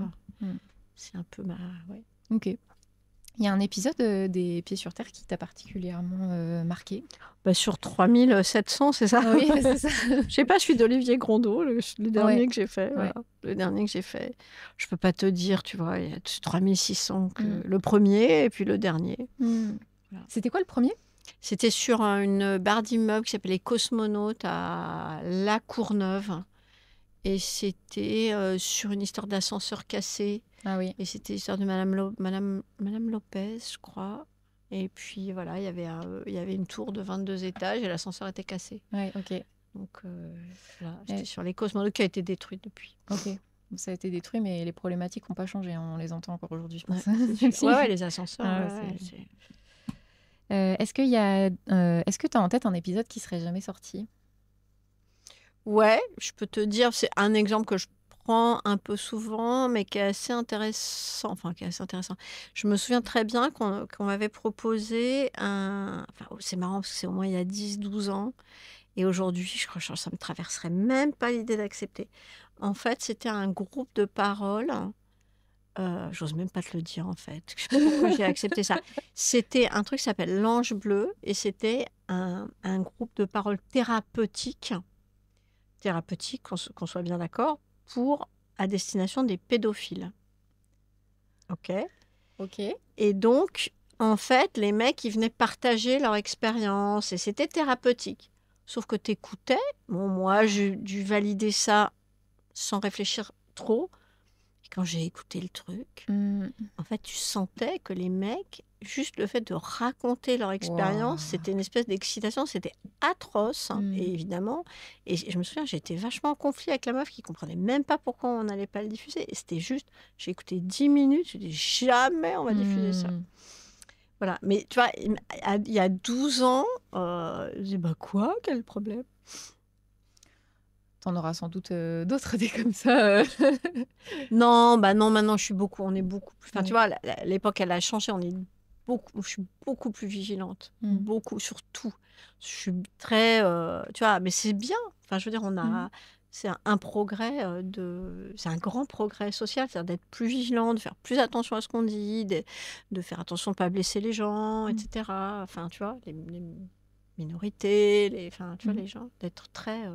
C'est un peu ouais. Ok. Il y a un épisode des Pieds sur Terre qui t'a particulièrement marqué? Sur 3700, c'est ça? Oui, c'est ça. Je sais pas, je suis d'Olivier Grondeau, le dernier que j'ai fait. Ouais. Voilà. Le dernier que j'ai fait. Je peux pas te dire, tu vois, il y a 3600 le premier et puis le dernier. Voilà. C'était quoi le premier? C'était sur une barre d'immeuble qui s'appelait Cosmonautes à La Courneuve. Et c'était sur une histoire d'ascenseur cassé. Ah oui. Et c'était l'histoire de Madame Lopez, je crois. Et puis voilà, il y avait une tour de 22 étages et l'ascenseur était cassé. Ouais, ok. Donc voilà, c'était sur les Cosmonautes qui a été détruite depuis. Ok. Ça a été détruit, mais les problématiques n'ont pas changé. On les entend encore aujourd'hui, je pense. Ouais, les ascenseurs. Est-ce que tu as en tête un épisode qui serait jamais sorti? Ouais, je peux te dire, c'est un exemple que je prends un peu souvent, mais qui est assez intéressant. Enfin, qui est assez intéressant. Je me souviens très bien qu'on m'avait proposé un... Enfin, c'est marrant parce que c'est au moins il y a 10-12 ans. Et aujourd'hui, je crois que ça me traverserait même pas l'idée d'accepter. En fait, c'était un groupe de parole. J'ose même pas te le dire, en fait. Je sais pas pourquoi j'ai accepté ça. C'était un truc qui s'appelle l'Ange Bleu. Et c'était un groupe de parole thérapeutique, qu'on soit bien d'accord, à destination des pédophiles. Ok. Et donc, en fait, les mecs, ils venaient partager leur expérience et c'était thérapeutique. Sauf que t'écoutais. Bon, moi, j'ai dû valider ça sans réfléchir trop. Et quand j'ai écouté le truc, en fait, tu sentais que les mecs, juste le fait de raconter leur expérience, c'était une espèce d'excitation, c'était atroce, et évidemment. Et je me souviens, j'étais vachement en conflit avec la meuf qui comprenait même pas pourquoi on n'allait pas le diffuser. Et c'était juste, j'ai écouté 10 minutes, je dis jamais on va diffuser ça. Voilà, mais tu vois, il y a 12 ans, je dis quoi, quel problème? T'en auras sans doute d'autres des comme ça. Non, maintenant on est beaucoup plus. Enfin, tu vois, l'époque elle a changé, je suis beaucoup plus vigilante, beaucoup sur tout. Je suis très, tu vois, mais c'est bien. Enfin, je veux dire, c'est un progrès c'est un grand progrès social, c'est-à-dire d'être plus vigilant, de faire plus attention à ce qu'on dit, de faire attention de ne pas blesser les gens, etc. Enfin, tu vois, les minorités, enfin, tu vois, les gens, d'être très.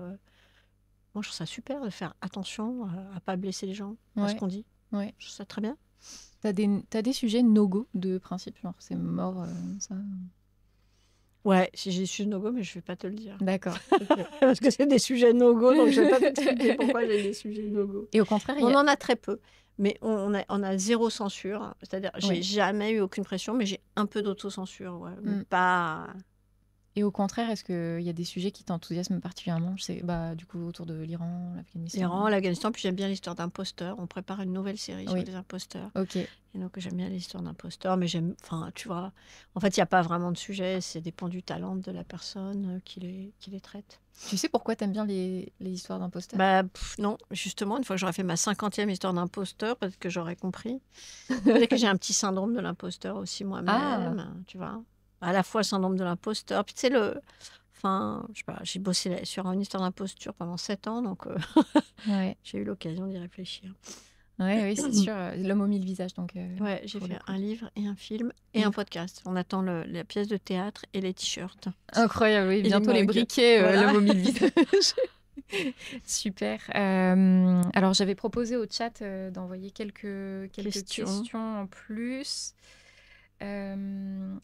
Moi, je trouve ça super de faire attention à ne pas blesser les gens, à ce qu'on dit. Ouais. Je trouve ça très bien. T'as des sujets no-go de principe, genre c'est mort, ça? Ouais, si j'ai des sujets no-go, mais je ne vais pas te le dire. D'accord. Parce que c'est des sujets no-go, donc je ne vais pas t'expliquer pourquoi j'ai des sujets no-go. Et au contraire, on en a très peu. Mais on a zéro censure. C'est-à-dire, j'ai jamais eu aucune pression, mais j'ai un peu d'autocensure. Ouais, mais pas... Et au contraire, est-ce qu'il y a des sujets qui t'enthousiasment particulièrement? Je sais, du coup, autour de l'Iran, l'Afghanistan. L'Afghanistan, puis j'aime bien l'histoire d'imposteurs. On prépare une nouvelle série sur les imposteurs. Ok. Et donc, j'aime bien l'histoire d'imposteurs, mais enfin, tu vois, en fait, il n'y a pas vraiment de sujet. Ça dépend du talent de la personne qui les traite. Tu sais pourquoi t'aimes bien les histoires d'imposteurs? Non, justement, une fois que j'aurais fait ma 50e histoire d'imposteur, peut-être que j'aurais compris. Peut-être que j'ai un petit syndrome de l'imposteur aussi moi-même, tu vois. À la fois le syndrome de l'imposteur, puis tu sais, enfin, je sais pas, j'ai bossé sur une histoire d'imposture pendant 7 ans, donc j'ai eu l'occasion d'y réfléchir. Oui, c'est sûr. L'homme aux 1000 visages. Donc, ouais, j'ai fait un livre et un film et un podcast. On attend la pièce de théâtre et les t-shirts. Incroyable, oui. Bientôt les briquets, l'homme aux 1000 visages. Super. Alors, j'avais proposé au chat d'envoyer quelques Question. questions en plus. Euh,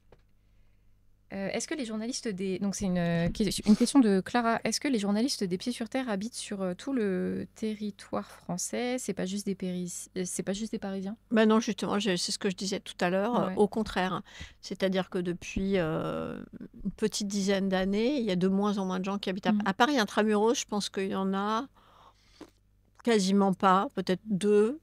Est-ce que les journalistes des... Donc, c'est une question de Clara. Est-ce que les journalistes des Pieds sur Terre habitent sur tout le territoire français? C'est pas juste c'est pas juste des Parisiens? Ben non, justement, c'est ce que je disais tout à l'heure. Ouais. Au contraire, c'est-à-dire que depuis une petite dizaine d'années, il y a de moins en moins de gens qui habitent à Paris. Intramuros, je pense qu'il y en a quasiment pas, peut-être 2,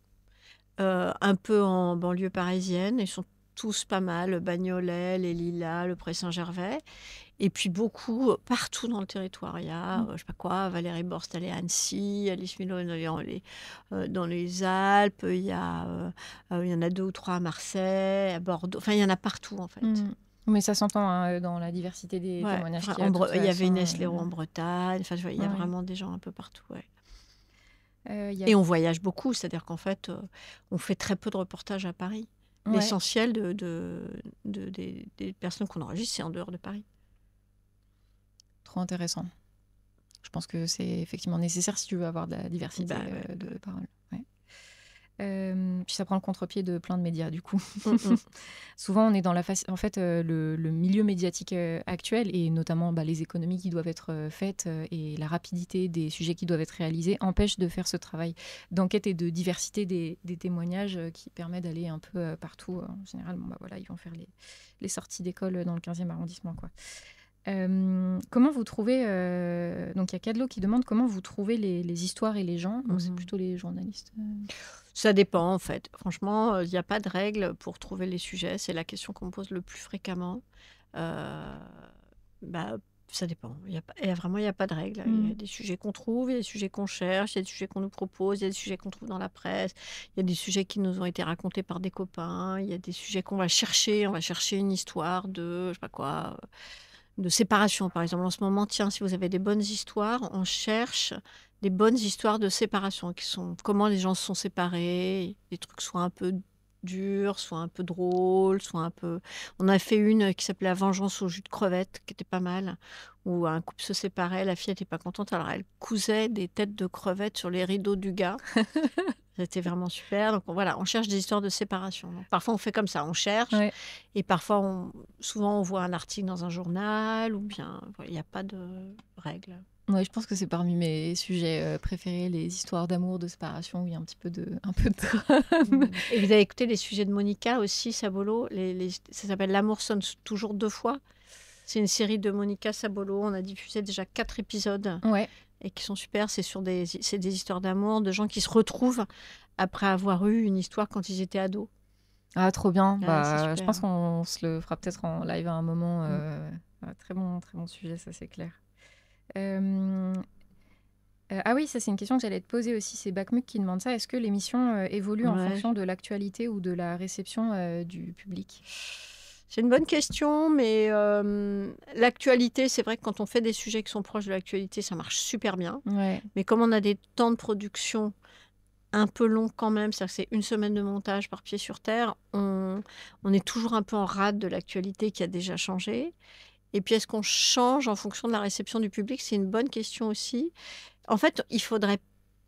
un peu en banlieue parisienne. Ils sont tous pas mal, le Bagnolet, les Lilas, le Pré-Saint-Gervais. Et puis beaucoup, partout dans le territoire. Il y a, je sais pas quoi, Valérie Borst, elle est à Annecy, Alice Milo, elle est dans les Alpes. Il y en a 2 ou 3 à Marseille, à Bordeaux. Enfin, il y en a partout, en fait. Mais ça s'entend dans la diversité des Ouais, témoignages enfin, qu'il y a. De toute il y avait façon, Inès Léraud en Bretagne. Enfin, il y a Ouais. vraiment des gens un peu partout. Ouais. y a- Et on voyage beaucoup, c'est-à-dire qu'en fait, on fait très peu de reportages à Paris. Ouais. L'essentiel des personnes qu'on enregistre, c'est en dehors de Paris. Trop intéressant. Je pense que c'est effectivement nécessaire si tu veux avoir de la diversité de paroles. Ouais. Puis ça prend le contre-pied de plein de médias, du coup. Souvent, on est dans la face. En fait, le milieu médiatique actuel, et notamment les économies qui doivent être faites et la rapidité des sujets qui doivent être réalisés, empêchent de faire ce travail d'enquête et de diversité des témoignages qui permet d'aller un peu partout. En général, ils vont faire les sorties d'école dans le 15e arrondissement, quoi. Comment vous trouvez... Donc, il y a Cadlo qui demande comment vous trouvez les histoires et les gens. Donc, c'est plutôt les journalistes. Ça dépend, en fait. Franchement, il n'y a pas de règle pour trouver les sujets. C'est la question qu'on me pose le plus fréquemment. Ça dépend. Il y a pas de règle. Il y a des sujets qu'on trouve, il y a des sujets qu'on cherche, il y a des sujets qu'on nous propose, il y a des sujets qu'on trouve dans la presse, il y a des sujets qui nous ont été racontés par des copains, il y a des sujets qu'on va chercher. On va chercher une histoire de, je sais pas quoi, de séparation, par exemple. En ce moment, tiens, si vous avez des bonnes histoires, on cherche des bonnes histoires de séparation, qui sont comment les gens se sont séparés, des trucs soit un peu durs, soit un peu drôles, soit un peu... On a fait une qui s'appelait La vengeance au jus de crevette, qui était pas mal, où un couple se séparait, la fille n'était pas contente, alors elle cousait des têtes de crevettes sur les rideaux du gars. C'était vraiment super. Donc voilà, on cherche des histoires de séparation. Donc, parfois on fait comme ça, on cherche. Ouais. Et parfois, souvent on voit un article dans un journal, ou bien il n'y a pas de règles. Ouais, je pense que c'est parmi mes sujets préférés, les histoires d'amour, de séparation, où il y a un petit peu de drame. Et vous avez écouté les sujets de Monica aussi, Sabolo. Ça s'appelle L'amour sonne toujours 2 fois. C'est une série de Monica Sabolo. On a diffusé déjà 4 épisodes. Ouais. Et qui sont super. C'est des histoires d'amour, de gens qui se retrouvent après avoir eu une histoire quand ils étaient ados. Ah, trop bien. Ouais, je pense qu'on se le fera peut-être en live à un moment. Très bon sujet, ça c'est clair. Ah oui, ça c'est une question que j'allais te poser aussi. C'est Bakmuk qui demande ça. Est-ce que l'émission évolue en fonction de l'actualité ou de la réception du public ? C'est une bonne question, mais l'actualité, c'est vrai que quand on fait des sujets qui sont proches de l'actualité, ça marche super bien. Ouais. Mais comme on a des temps de production un peu longs quand même, c'est-à-dire que c'est 1 semaine de montage par Pied sur Terre, on est toujours un peu en rade de l'actualité qui a déjà changé. Et puis, est-ce qu'on change en fonction de la réception du public ? C'est une bonne question aussi. En fait, il faudrait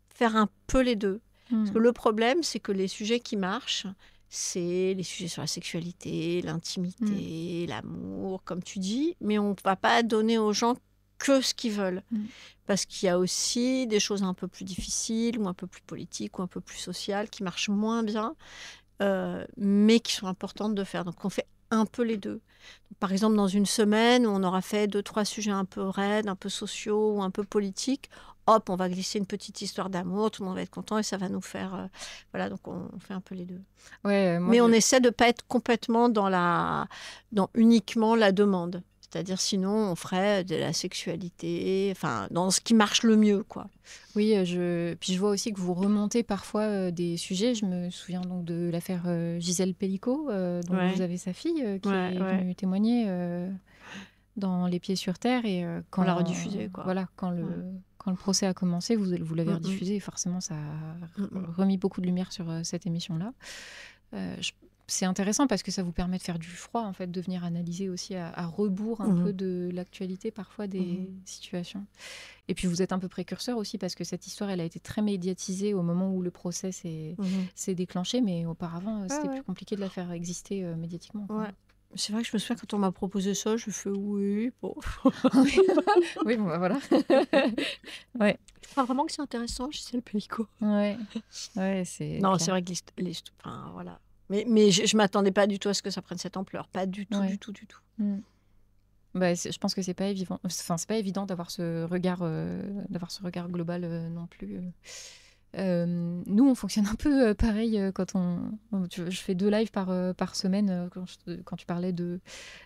faire un peu les deux. Parce que le problème, c'est que les sujets qui marchent, c'est les sujets sur la sexualité, l'intimité, l'amour, comme tu dis. Mais on ne va pas donner aux gens que ce qu'ils veulent. Parce qu'il y a aussi des choses un peu plus difficiles, ou un peu plus politiques, ou un peu plus sociales, qui marchent moins bien, mais qui sont importantes de faire. Donc, on fait un peu les deux. Par exemple, dans une semaine, on aura fait 2-3 sujets un peu raides, un peu sociaux ou un peu politiques. Hop, on va glisser une petite histoire d'amour, tout le monde va être content et ça va nous faire... voilà, donc on fait un peu les deux. Ouais, mais on essaie de ne pas être complètement dans uniquement la demande. C'est-à-dire, sinon, on ferait de la sexualité, enfin, dans ce qui marche le mieux, quoi. Oui, puis je vois aussi que vous remontez parfois des sujets. Je me souviens donc de l'affaire Gisèle Pellico, dont vous avez sa fille qui est venue témoigner dans Les Pieds sur Terre. Et quand on l'a rediffusé, quoi. Voilà, quand le procès a commencé, vous l'avez rediffusé. Et forcément, ça a remis beaucoup de lumière sur cette émission-là. c'est intéressant parce que ça vous permet de faire du froid, en fait, de venir analyser aussi à rebours un peu de l'actualité, parfois, des situations. Et puis, vous êtes un peu précurseur aussi parce que cette histoire, elle a été très médiatisée au moment où le procès s'est déclenché, mais auparavant, c'était plus compliqué de la faire exister médiatiquement. Ouais. C'est vrai que je me souviens quand on m'a proposé ça, je fais oui, bon. Oui, bon, bah, voilà. Ouais. Je crois vraiment que c'est intéressant, Gisèle Pelicot. Ouais, c'est Non, clair. c'est vrai que enfin, voilà. Mais je m'attendais pas du tout à ce que ça prenne cette ampleur. Pas du tout, du tout, du tout. Bah, je pense que c'est pas évident. Enfin, c'est pas évident d'avoir ce regard global non plus. Nous, on fonctionne un peu pareil quand je fais 2 lives par semaine. Quand tu parlais de...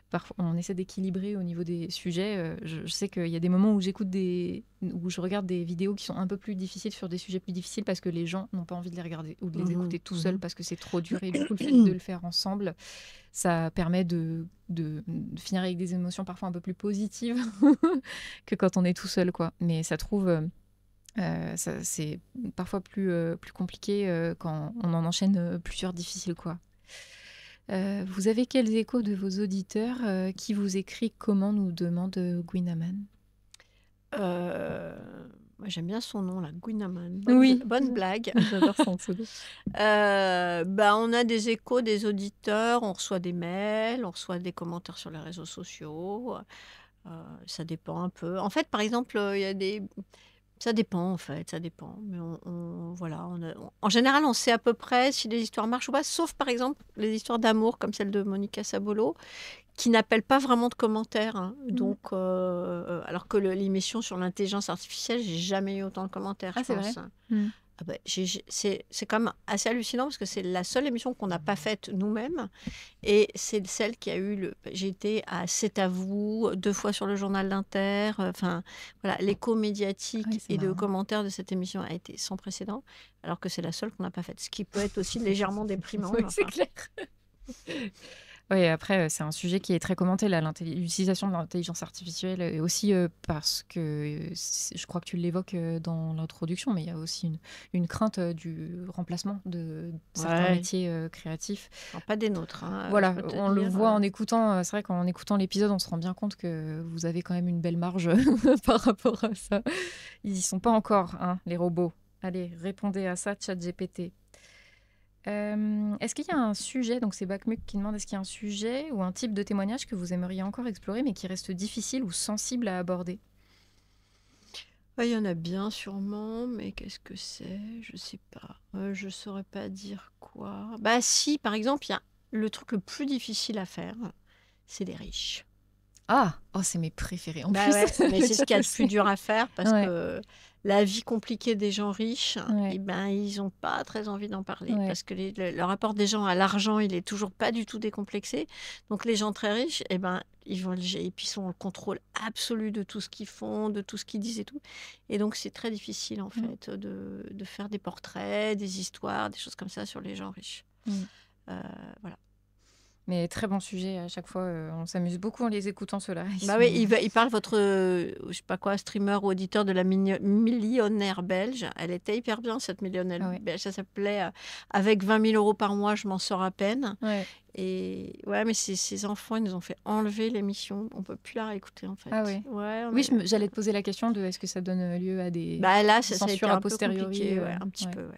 Parfois, on essaie d'équilibrer au niveau des sujets. Je sais qu'il y a des moments où où je regarde des vidéos qui sont un peu plus difficiles sur des sujets plus difficiles parce que les gens n'ont pas envie de les regarder ou de les écouter tout seuls parce que c'est trop dur. Et du coup, le fait de le faire ensemble, ça permet de finir avec des émotions parfois un peu plus positives que quand on est tout seul, quoi. Mais ça trouve... c'est parfois plus compliqué quand on en enchaîne plusieurs difficiles, quoi. Vous avez quels échos de vos auditeurs qui vous écrit comment, nous demande Gwinaman. Moi, j'aime bien son nom, là, Gwinaman. Oui. Bonne blague. J'adore son pseudo. On a des échos des auditeurs, on reçoit des mails, on reçoit des commentaires sur les réseaux sociaux. Ça dépend un peu. En fait, par exemple, il y a des... Ça dépend, en fait, ça dépend. Mais voilà, en général, on sait à peu près si les histoires marchent ou pas, sauf par exemple les histoires d'amour, comme celle de Monica Sabolo, qui n'appellent pas vraiment de commentaires. Hein. Donc, alors que l'émission sur l'intelligence artificielle, j'ai jamais eu autant de commentaires, je c'est pense. vrai. Ah bah, c'est quand même assez hallucinant parce que c'est la seule émission qu'on n'a pas faite nous-mêmes et c'est celle qui a eu j'ai été à C'est à vous 2 fois sur le journal d'Inter. Enfin, voilà, l'écho médiatique et de commentaires de cette émission a été sans précédent, alors que c'est la seule qu'on n'a pas faite, ce qui peut être aussi légèrement déprimant. Oui, c'est clair. Oui, après, c'est un sujet qui est très commenté, là, l'utilisation de l'intelligence artificielle, et aussi parce que je crois que tu l'évoques dans l'introduction, mais il y a aussi une crainte du remplacement de certains métiers créatifs. Alors, pas des nôtres. Hein, voilà, on le voit en écoutant. C'est vrai qu'en écoutant l'épisode, on se rend bien compte que vous avez quand même une belle marge par rapport à ça. Ils n'y sont pas encore, hein, les robots. Allez, répondez à ça, ChatGPT. Est-ce qu'il y a un sujet, donc c'est Backmuck qui demande, est-ce qu'il y a un sujet ou un type de témoignage que vous aimeriez encore explorer mais qui reste difficile ou sensible à aborder? Il y en a bien sûrement, mais qu'est-ce que c'est? Je sais pas. Je saurais pas dire quoi. Bah si, par exemple, il y a le truc le plus difficile à faire, c'est les riches. Ah, oh, c'est mes préférés en plus. Ouais, mais c'est ce qu'il y a de plus dur à faire parce que la vie compliquée des gens riches, ils n'ont pas très envie d'en parler parce que le rapport des gens à l'argent, il est toujours pas du tout décomplexé. Donc les gens très riches, ils vont et puis ils ont le contrôle absolu de tout ce qu'ils font, de tout ce qu'ils disent et tout. Et donc c'est très difficile en fait de faire des portraits, des histoires, des choses comme ça sur les gens riches. Voilà. Mais très bon sujet à chaque fois. On s'amuse beaucoup en les écoutant, ceux-là. Il parle votre, je sais pas quoi, streamer ou auditeur de la millionnaire belge. Elle était hyper bien, cette millionnaire belge. Ça s'appelait Avec 20 000 euros par mois, je m'en sors à peine. Et mais ces enfants, ils nous ont fait enlever l'émission. On peut plus la réécouter, en fait. Ah oui. Oui, j'allais te poser la question de est-ce que ça donne lieu à des là, ça a été censures un a posteriori. Peu compliqué, un petit peu,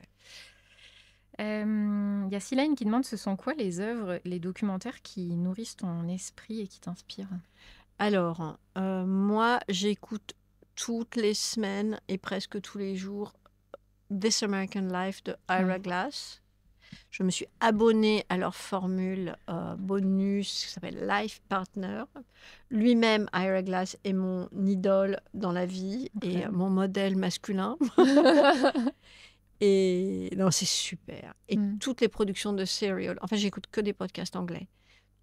y a Silane qui demande, ce sont quoi les œuvres, les documentaires qui nourrissent ton esprit et qui t'inspirent? Alors, moi, j'écoute toutes les semaines et presque tous les jours This American Life de Ira Glass. Je me suis abonnée à leur formule bonus qui s'appelle Life Partner. Lui-même, Ira Glass, est mon idole dans la vie et mon modèle masculin. Et non, c'est super. Et toutes les productions de Serial, enfin, j'écoute que des podcasts anglais.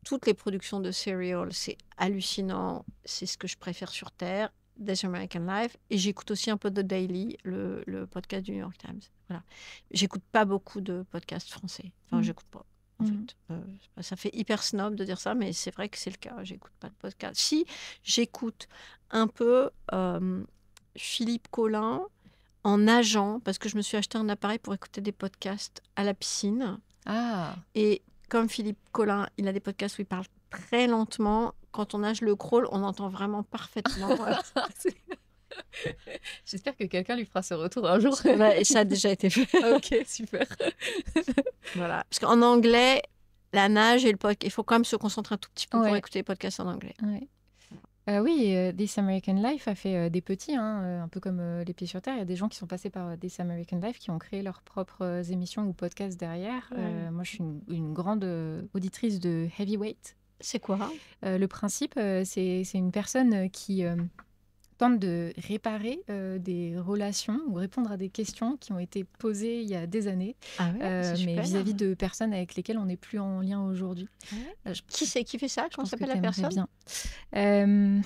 Toutes les productions de Serial, c'est hallucinant. C'est ce que je préfère sur Terre, This American Life. Et j'écoute aussi un peu The Daily, le podcast du New York Times. Voilà. J'écoute pas beaucoup de podcasts français. Enfin, j'écoute pas. En fait, ça fait hyper snob de dire ça, mais c'est vrai que c'est le cas. J'écoute pas de podcast. Si, j'écoute un peu Philippe Collin en nageant, parce que je me suis acheté un appareil pour écouter des podcasts à la piscine. Ah. Et comme Philippe Collin, il a des podcasts où il parle très lentement. Quand on nage le crawl, on entend vraiment parfaitement. J'espère que quelqu'un lui fera ce retour un jour. Ouais, et ça a déjà été fait. Ok, super. Voilà. Parce qu'en anglais, la nage et le podcast, il faut quand même se concentrer un tout petit peu pour Ouais. écouter les podcasts en anglais. Ouais. Oui, This American Life a fait des petits, hein, un peu comme Les Pieds sur Terre. Il y a des gens qui sont passés par This American Life qui ont créé leurs propres émissions ou podcasts derrière. Ouais. Moi, je suis une grande auditrice de Heavyweight. C'est quoi? Le principe, c'est une personne qui tente de réparer des relations ou répondre à des questions qui ont été posées il y a des années, Ah ouais, c'est mais super. vis-à-vis de personnes avec lesquelles on n'est plus en lien aujourd'hui. Ouais. Je Qui c'est qui fait ça? je Comment pense que s'appelle la tu aimerais personne? bien. Euh,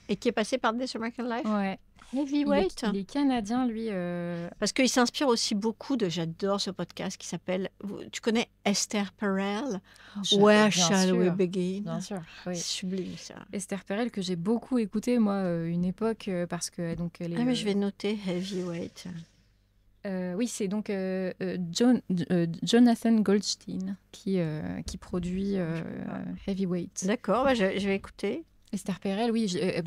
Et qui est passé par This American Life? ouais. Heavyweight. Il est canadien, lui. Parce qu'il s'inspire aussi beaucoup de. J'adore ce podcast qui s'appelle. Tu connais Esther Perel? Where Bien shall we sûr, begin? bien sûr. Oui. C'est sublime ça. Esther Perel, que j'ai beaucoup écouté, moi, une époque, parce que donc elle est. Ah, mais je vais noter Heavyweight. Oui, c'est donc Jonathan Goldstein qui produit Heavyweight. D'accord, bah, je vais écouter. Esther Perel, oui, elle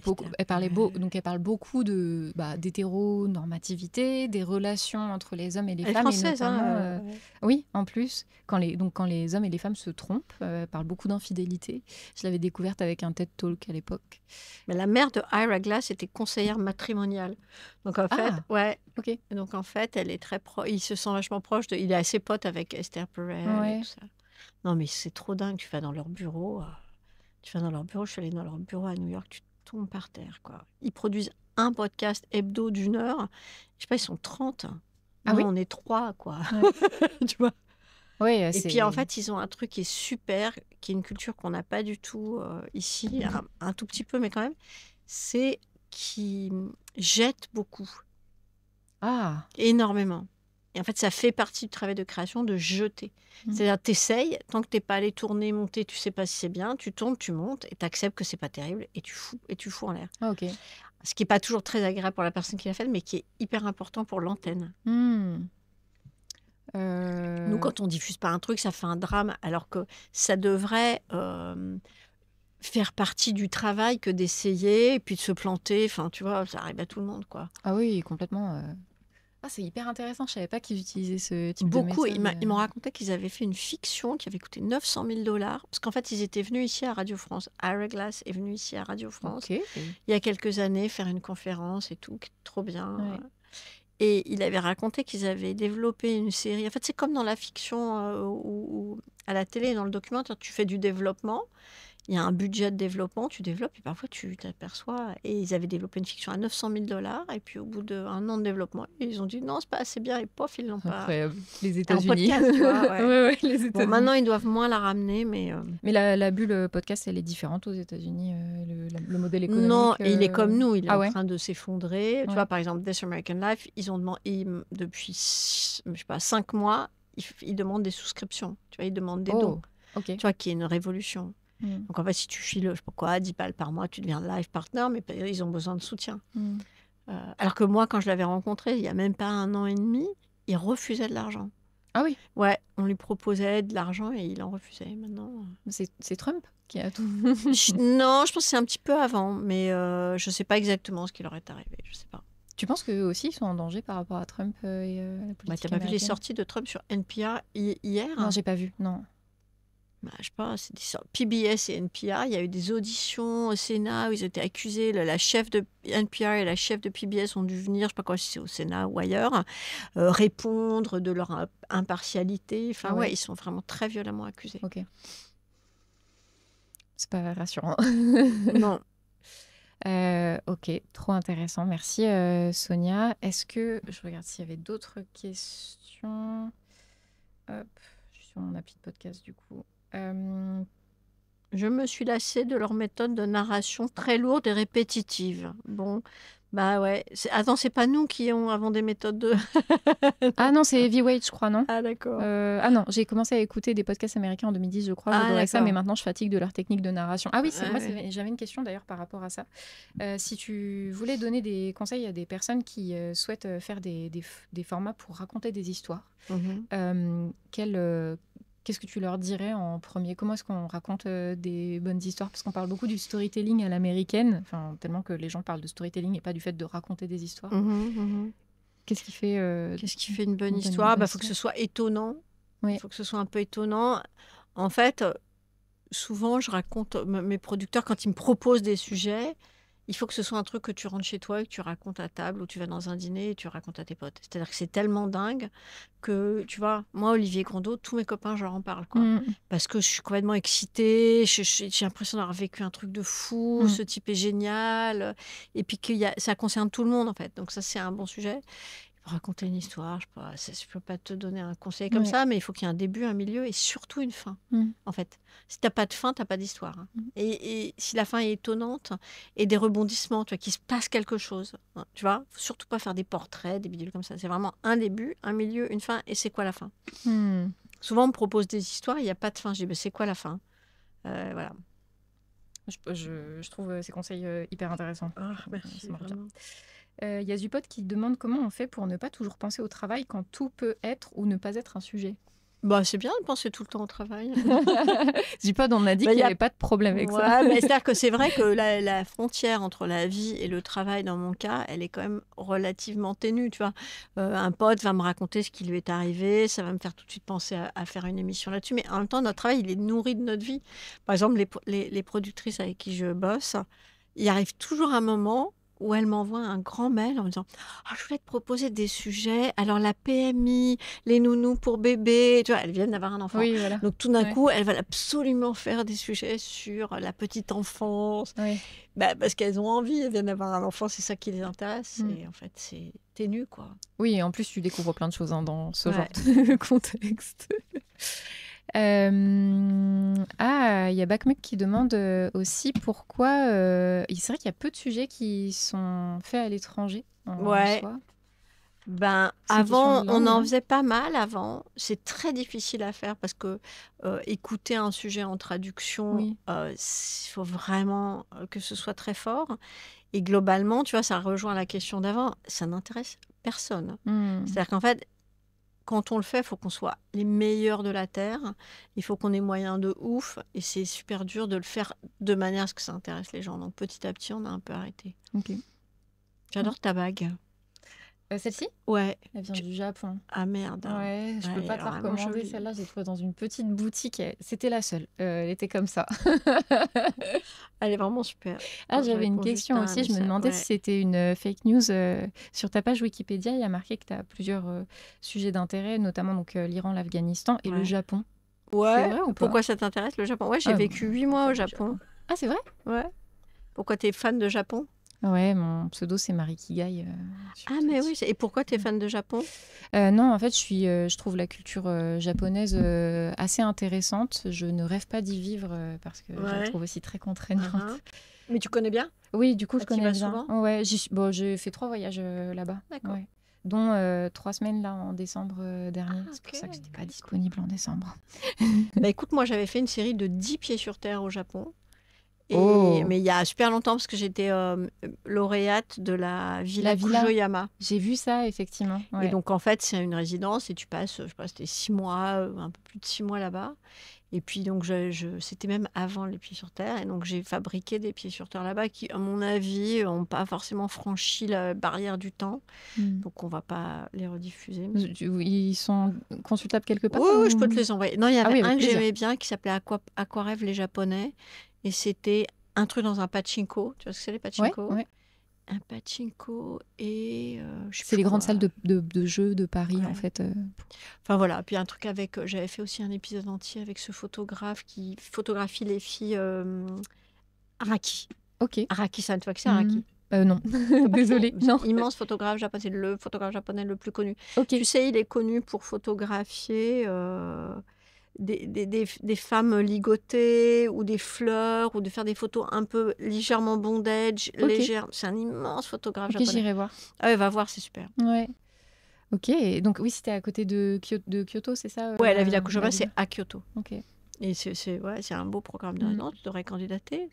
parle beaucoup de d'hétéronormativité, des relations entre les hommes et les Elle est femmes, française, et notamment, hein? oui, en plus, quand les hommes et les femmes se trompent, elle parle beaucoup d'infidélité. Je l'avais découverte avec un TED Talk à l'époque. Mais la mère de Ira Glass était conseillère matrimoniale. Donc en fait, Ah, ok. Donc en fait, elle est très proche. Il se sent vachement proche de. Il est assez pote avec Esther Perel et Ouais. tout ça. Non, mais c'est trop dingue. Tu vas dans leur bureau. Je suis allée dans leur bureau à New York. Tu tombes par terre, quoi. Ils produisent un podcast hebdo d'1 heure. Je sais pas, ils sont 30. Ah Nous, oui? on est 3, quoi. Ouais. Tu vois. Oui, Et c'est. puis en fait, ils ont un truc qui est super, qui est une culture qu'on n'a pas du tout ici, un tout petit peu, mais quand même, c'est qu'ils jettent beaucoup, Ah. énormément. Et en fait, ça fait partie du travail de création de jeter. C'est-à-dire, t'essayes, tant que t'es pas allé tourner, monter, tu sais pas si c'est bien, tu tournes, tu montes, et t'acceptes que c'est pas terrible, et tu fous en l'air. Ah, ok. Ce qui est pas toujours très agréable pour la personne qui l'a fait, mais qui est hyper important pour l'antenne. Hmm. Nous, quand on diffuse pas un truc, ça fait un drame, alors que ça devrait faire partie du travail que d'essayer, et puis de se planter. Enfin, tu vois, ça arrive à tout le monde, quoi. Ah oui, complètement. Ah, c'est hyper intéressant. Je savais pas qu'ils utilisaient ce type Beaucoup. de méthode. Ils m'ont raconté qu'ils avaient fait une fiction qui avait coûté 900 000 $. Parce qu'en fait, ils étaient venus ici à Radio France. Ira Glass est venu ici à Radio France Ok. il y a quelques années faire une conférence et tout, qui est trop bien. Ouais. Et il avait raconté qu'ils avaient développé une série. En fait, c'est comme dans la fiction ou à la télé, dans le documentaire, tu fais du développement. Il y a un budget de développement, tu développes et parfois tu t'aperçois. Et ils avaient développé une fiction à 900 000 $. Et puis au bout d'un an de développement, ils ont dit non, c'est pas assez bien. Et pof, ils l'ont pas. Incroyable. Les En États-Unis. podcast, tu vois. Ouais. Ouais, les Bon, États-Unis. maintenant, ils doivent moins la ramener, mais. Mais la bulle podcast, elle est différente aux États-Unis, le modèle économique. Non, et il est comme nous, il est Ah en ouais. train de s'effondrer. Tu Ouais. vois, par exemple, This American Life, ils ont demandé, depuis, je sais pas, 5 mois, ils demandent des souscriptions. Tu vois, ils demandent des dons. Ok. Tu vois, qui est une révolution. Mm. Donc, en fait, si tu files, je sais pas quoi, 10 balles par mois, tu deviens live partner, mais ils ont besoin de soutien. Mm. Alors que moi, quand je l'avais rencontré, il y a même pas 1 an et demi, il refusait de l'argent. Ah oui. Ouais, on lui proposait de l'argent et il en refusait. Maintenant. C'est Trump qui a tout. Non, je pense que c'est un petit peu avant, mais je sais pas exactement ce qui leur est arrivé. Je sais pas. Tu penses qu'eux aussi sont en danger par rapport à Trump et la Bah, politique t'as pas vu les américaine? sorties de Trump sur NPR hier? Non, j'ai pas vu. Non. Bah, je sais pas, c'est PBS et NPR. Il y a eu des auditions au Sénat où ils étaient accusés. La chef de NPR et la chef de PBS ont dû venir, je sais pas quoi, si c'est au Sénat ou ailleurs, répondre de leur impartialité. Enfin, Ah ouais. ouais, ils sont vraiment très violemment accusés. Ok. C'est pas rassurant. Non. Ok, trop intéressant. Merci Sonia. Est-ce que je regarde s'il y avait d'autres questions? Hop, je suis sur mon appli de podcast du coup. Je me suis lassée de leur méthode de narration très lourde et répétitive. Bon, bah ouais. Attends, c'est pas nous qui avons des méthodes de. Ah non, c'est Heavyweight, je crois, non? Ah, d'accord. Ah non, j'ai commencé à écouter des podcasts américains en 2010, je crois. Ah, J'adorais ça, d'accord. mais maintenant je fatigue de leur technique de narration. Ah oui, moi Ouais. j'avais une question d'ailleurs par rapport à ça. Si tu voulais donner des conseils à des personnes qui souhaitent faire des formats pour raconter des histoires, Mhm. quel qu'est-ce que tu leur dirais en premier? Comment est-ce qu'on raconte des bonnes histoires? Parce qu'on parle beaucoup du storytelling à l'américaine, enfin, tellement que les gens parlent de storytelling et pas du fait de raconter des histoires. Qu'est-ce qui fait Qu'est-ce qui fait une bonne une histoire? bonne Faut que ce soit étonnant. Il Oui. faut que ce soit un peu étonnant. En fait, souvent, je raconte mes producteurs, quand ils me proposent des sujets, il faut que ce soit un truc que tu rentres chez toi et que tu racontes à table ou tu vas dans un dîner et tu racontes à tes potes. C'est-à-dire que c'est tellement dingue que, tu vois, moi, Olivier Grandeau, tous mes copains, je leur en parle, quoi. Parce que je suis complètement excitée, j'ai l'impression d'avoir vécu un truc de fou, ce type est génial, et puis ça concerne tout le monde, en fait. Donc ça, c'est un bon sujet. Raconter une histoire, je ne peux pas te donner un conseil comme ça, mais il faut qu'il y ait un début, un milieu et surtout une fin, en fait. Si tu n'as pas de fin, tu n'as pas d'histoire. Et si la fin est étonnante et des rebondissements, tu vois, qu'il se passe quelque chose, tu vois, faut surtout pas faire des portraits, des bidules comme ça. C'est vraiment un début, un milieu, une fin, et c'est quoi la fin? Souvent, on me propose des histoires, il n'y a pas de fin. Je dis, c'est quoi la fin? Voilà. Je trouve ces conseils hyper intéressants. Merci, y a Zupod qui demande comment on fait pour ne pas toujours penser au travail quand tout peut être ou ne pas être un sujet. C'est bien de penser tout le temps au travail. Zupod, on a dit qu'il n'y avait pas de problème avec ça. Mais c'est-à-dire que c'est vrai que la frontière entre la vie et le travail, dans mon cas, elle est quand même relativement ténue. Tu vois, un pote va me raconter ce qui lui est arrivé, ça va me faire tout de suite penser à faire une émission là-dessus. Mais en même temps, notre travail, il est nourri de notre vie. Par exemple, les productrices avec qui je bosse, il arrive toujours un moment où elle m'envoie un grand mail en me disant je voulais te proposer des sujets. Alors, la PMI, les nounous pour bébé, tu vois, elles viennent d'avoir un enfant. Oui, voilà. Donc, tout d'un coup, elles veulent absolument faire des sujets sur la petite enfance. Oui. Parce qu'elles ont envie, elles viennent d'avoir un enfant, c'est ça qui les intéresse. Et en fait, c'est ténu, quoi. Oui, et en plus, tu découvres plein de choses dans ce genre de contexte. Il y a Backmuck qui demande aussi pourquoi... c'est vrai qu'il y a peu de sujets qui sont faits à l'étranger en soi. Avant, on en faisait pas mal avant. C'est très difficile à faire parce que écouter un sujet en traduction, il faut vraiment que ce soit très fort. Et globalement, tu vois, ça rejoint la question d'avant, ça n'intéresse personne. C'est-à-dire qu'en fait, quand on le fait, il faut qu'on soit les meilleurs de la Terre. Il faut qu'on ait moyen de ouf. Et c'est super dur de le faire de manière à ce que ça intéresse les gens. Donc petit à petit, on a un peu arrêté. J'adore ta bague. Celle-ci ? Ouais. Elle vient du Japon. Ah merde. Ouais, je peux pas te la recommander. Celle-là, j'ai trouvé dans une petite boutique. C'était la seule. Elle était comme ça. Elle est vraiment super. J'avais une question aussi. Je me demandais si c'était une fake news. Sur ta page Wikipédia, il y a marqué que tu as plusieurs sujets d'intérêt, notamment donc l'Iran, l'Afghanistan et le Japon. Ouais. C'est vrai ou pas ? Pourquoi ça t'intéresse, le Japon ? Ouais, j'ai vécu 8 mois au Japon. Ah, c'est vrai ? Ouais. Pourquoi tu es fan de Japon ? Ouais, mon pseudo, c'est Marie Kigai. Mais oui. Et pourquoi tu es fan de Japon ? Non, en fait, je trouve la culture japonaise assez intéressante. Je ne rêve pas d'y vivre parce que je la trouve aussi très contraignante. Mais tu connais bien ? Oui, du coup, je connais bien. Souvent ? Ouais, j'ai fait 3 voyages là-bas. D'accord. Ouais. Dont 3 semaines là en décembre dernier. C'est pour ça que je n'étais pas disponible en décembre. Écoute, moi, j'avais fait une série de 10 pieds sur terre au Japon. Mais il y a super longtemps, parce que j'étais lauréate de la Villa Kujoyama. J'ai vu ça, effectivement. Ouais. Et donc, en fait, c'est une résidence et tu passes, je sais pas, c'était 6 mois, un peu plus de 6 mois là-bas. Et puis, donc, c'était même avant les pieds sur terre. Et donc, j'ai fabriqué des pieds sur terre là-bas qui, à mon avis, n'ont pas forcément franchi la barrière du temps. Donc, on ne va pas les rediffuser. Mais... Ils sont consultables quelque part ? Oui, je peux te les envoyer. Non, il y avait un que j'aimais bien qui s'appelait Aquarêve les Japonais. Et c'était un truc dans un pachinko. Tu vois ce que c'est, les pachinko ? Ouais. Un pachinko et... c'est les grandes salles de jeux de Paris, en fait. Enfin, voilà. Puis un truc avec... j'avais fait aussi un épisode entier avec ce photographe qui photographie les filles Araki. Ok. Araki, ça, tu vois que c'est Araki ? Non. Désolée. Non. Immense photographe japonais. C'est le photographe japonais le plus connu. Okay. Tu sais, il est connu pour photographier... Des femmes ligotées ou des fleurs ou de faire des photos un peu légèrement bondage, légères. C'est un immense photographe japonais. J'irai voir. Ah ouais, va voir, c'est super. Ouais. Ok, donc oui, c'était à côté de Kyoto, c'est ça ? Ouais, la Villa Kujoyama, c'est à Kyoto. Ok. Et c'est un beau programme de résidence. Tu devrais candidater.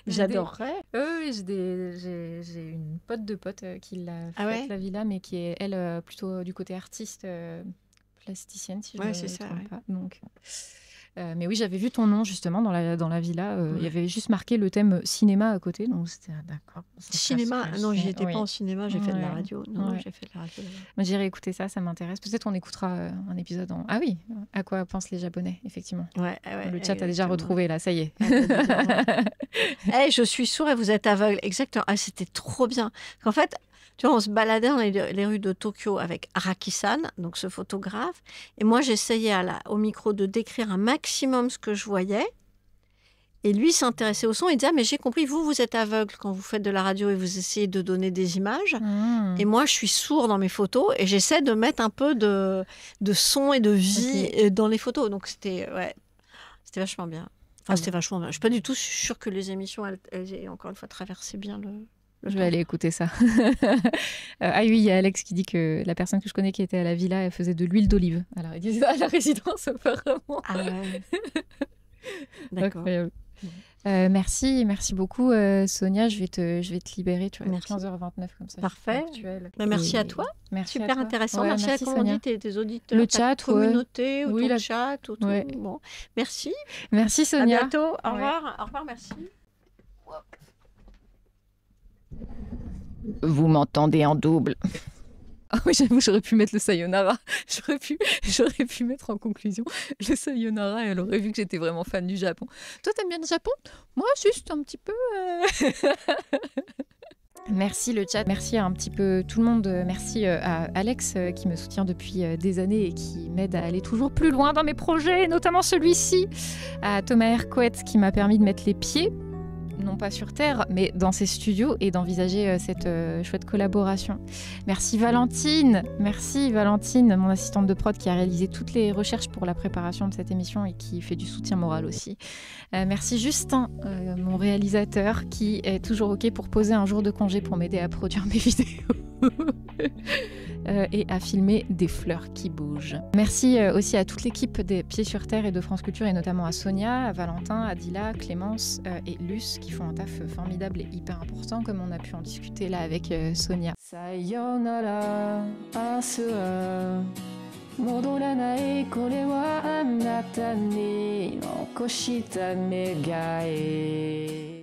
J'adorerais. Oui, j'ai une pote de pote qui l'a fait, la villa, mais qui est, elle, plutôt du côté artiste... plasticienne, si je Ouais, ne c'est me ça, trompe ouais. pas. Donc, mais oui, j'avais vu ton nom justement dans la villa. Il y avait juste marqué le thème cinéma à côté, donc c'était d'accord. C'est ça ce Cinéma? que Non, je j'y fais. étais pas Oui. en cinéma, j'ai fait de la Ouais. radio. Non, Ouais. j'ai fait de la radio là-bas. Moi, j'irai écouter ça, ça m'intéresse. Peut-être on écoutera un épisode en... Ah oui, à quoi pensent les Japonais, effectivement. Ouais, ouais, Le chat a déjà exactement. retrouvé, là, ça y est. Ah, bah, dis donc, ouais. Je suis sourd et vous êtes aveugle. Exactement. Ah, c'était trop bien. En fait, tu vois, on se baladait dans les rues de Tokyo avec Araki-san, donc ce photographe. Et moi, j'essayais au micro de décrire un maximum ce que je voyais. Et lui s'intéressait au son. Il disait, ah, mais j'ai compris, vous êtes aveugle quand vous faites de la radio et vous essayez de donner des images. Et moi, je suis sourd dans mes photos et j'essaie de mettre un peu de son et de vie dans les photos. Donc, c'était vachement bien. Enfin, c'était vachement bien. Je ne suis pas du tout sûre que les émissions, elles aient encore une fois traversé bien le Je temps. vais aller écouter ça. Ah oui, il y a Alex qui dit que la personne que je connais qui était à la villa, elle faisait de l'huile d'olive. Alors, il disait à la résidence, apparemment. Ah ouais. D'accord. Incroyable. Merci beaucoup Sonia, je vais te libérer, tu vois, Merci. 15h29 comme ça. Parfait. Merci à toi. Merci Super à toi. intéressant. Ouais, merci à comment on Sonia. dit tes auditeurs, Le ta chat, communauté, ou oui, ton chat, ou tout. Ouais. Bon. Merci. Merci Sonia. À bientôt. Au Ouais. revoir. Au revoir, merci. Vous m'entendez en double. Ah oui, j'avoue, j'aurais pu mettre le sayonara. J'aurais pu mettre en conclusion le sayonara et elle aurait vu que j'étais vraiment fan du Japon. Toi, t'aimes bien le Japon? Moi, juste un petit peu. Merci le chat, merci à un petit peu tout le monde. Merci à Alex qui me soutient depuis des années et qui m'aide à aller toujours plus loin dans mes projets, notamment celui-ci. À Thomas Hercouet qui m'a permis de mettre les pieds, non pas sur Terre, mais dans ses studios et d'envisager cette chouette collaboration. Merci Valentine, mon assistante de prod qui a réalisé toutes les recherches pour la préparation de cette émission et qui fait du soutien moral aussi. Merci Justin, mon réalisateur, qui est toujours OK pour poser un jour de congé pour m'aider à produire mes vidéos. Et à filmer des fleurs qui bougent. Merci aussi à toute l'équipe des Pieds sur Terre et de France Culture, et notamment à Sonia, à Valentin, Adila, Clémence et Luce, qui font un taf formidable et hyper important, comme on a pu en discuter là avec Sonia. Sayonara, asua, modoranai kore wa anata ni okoshita negae.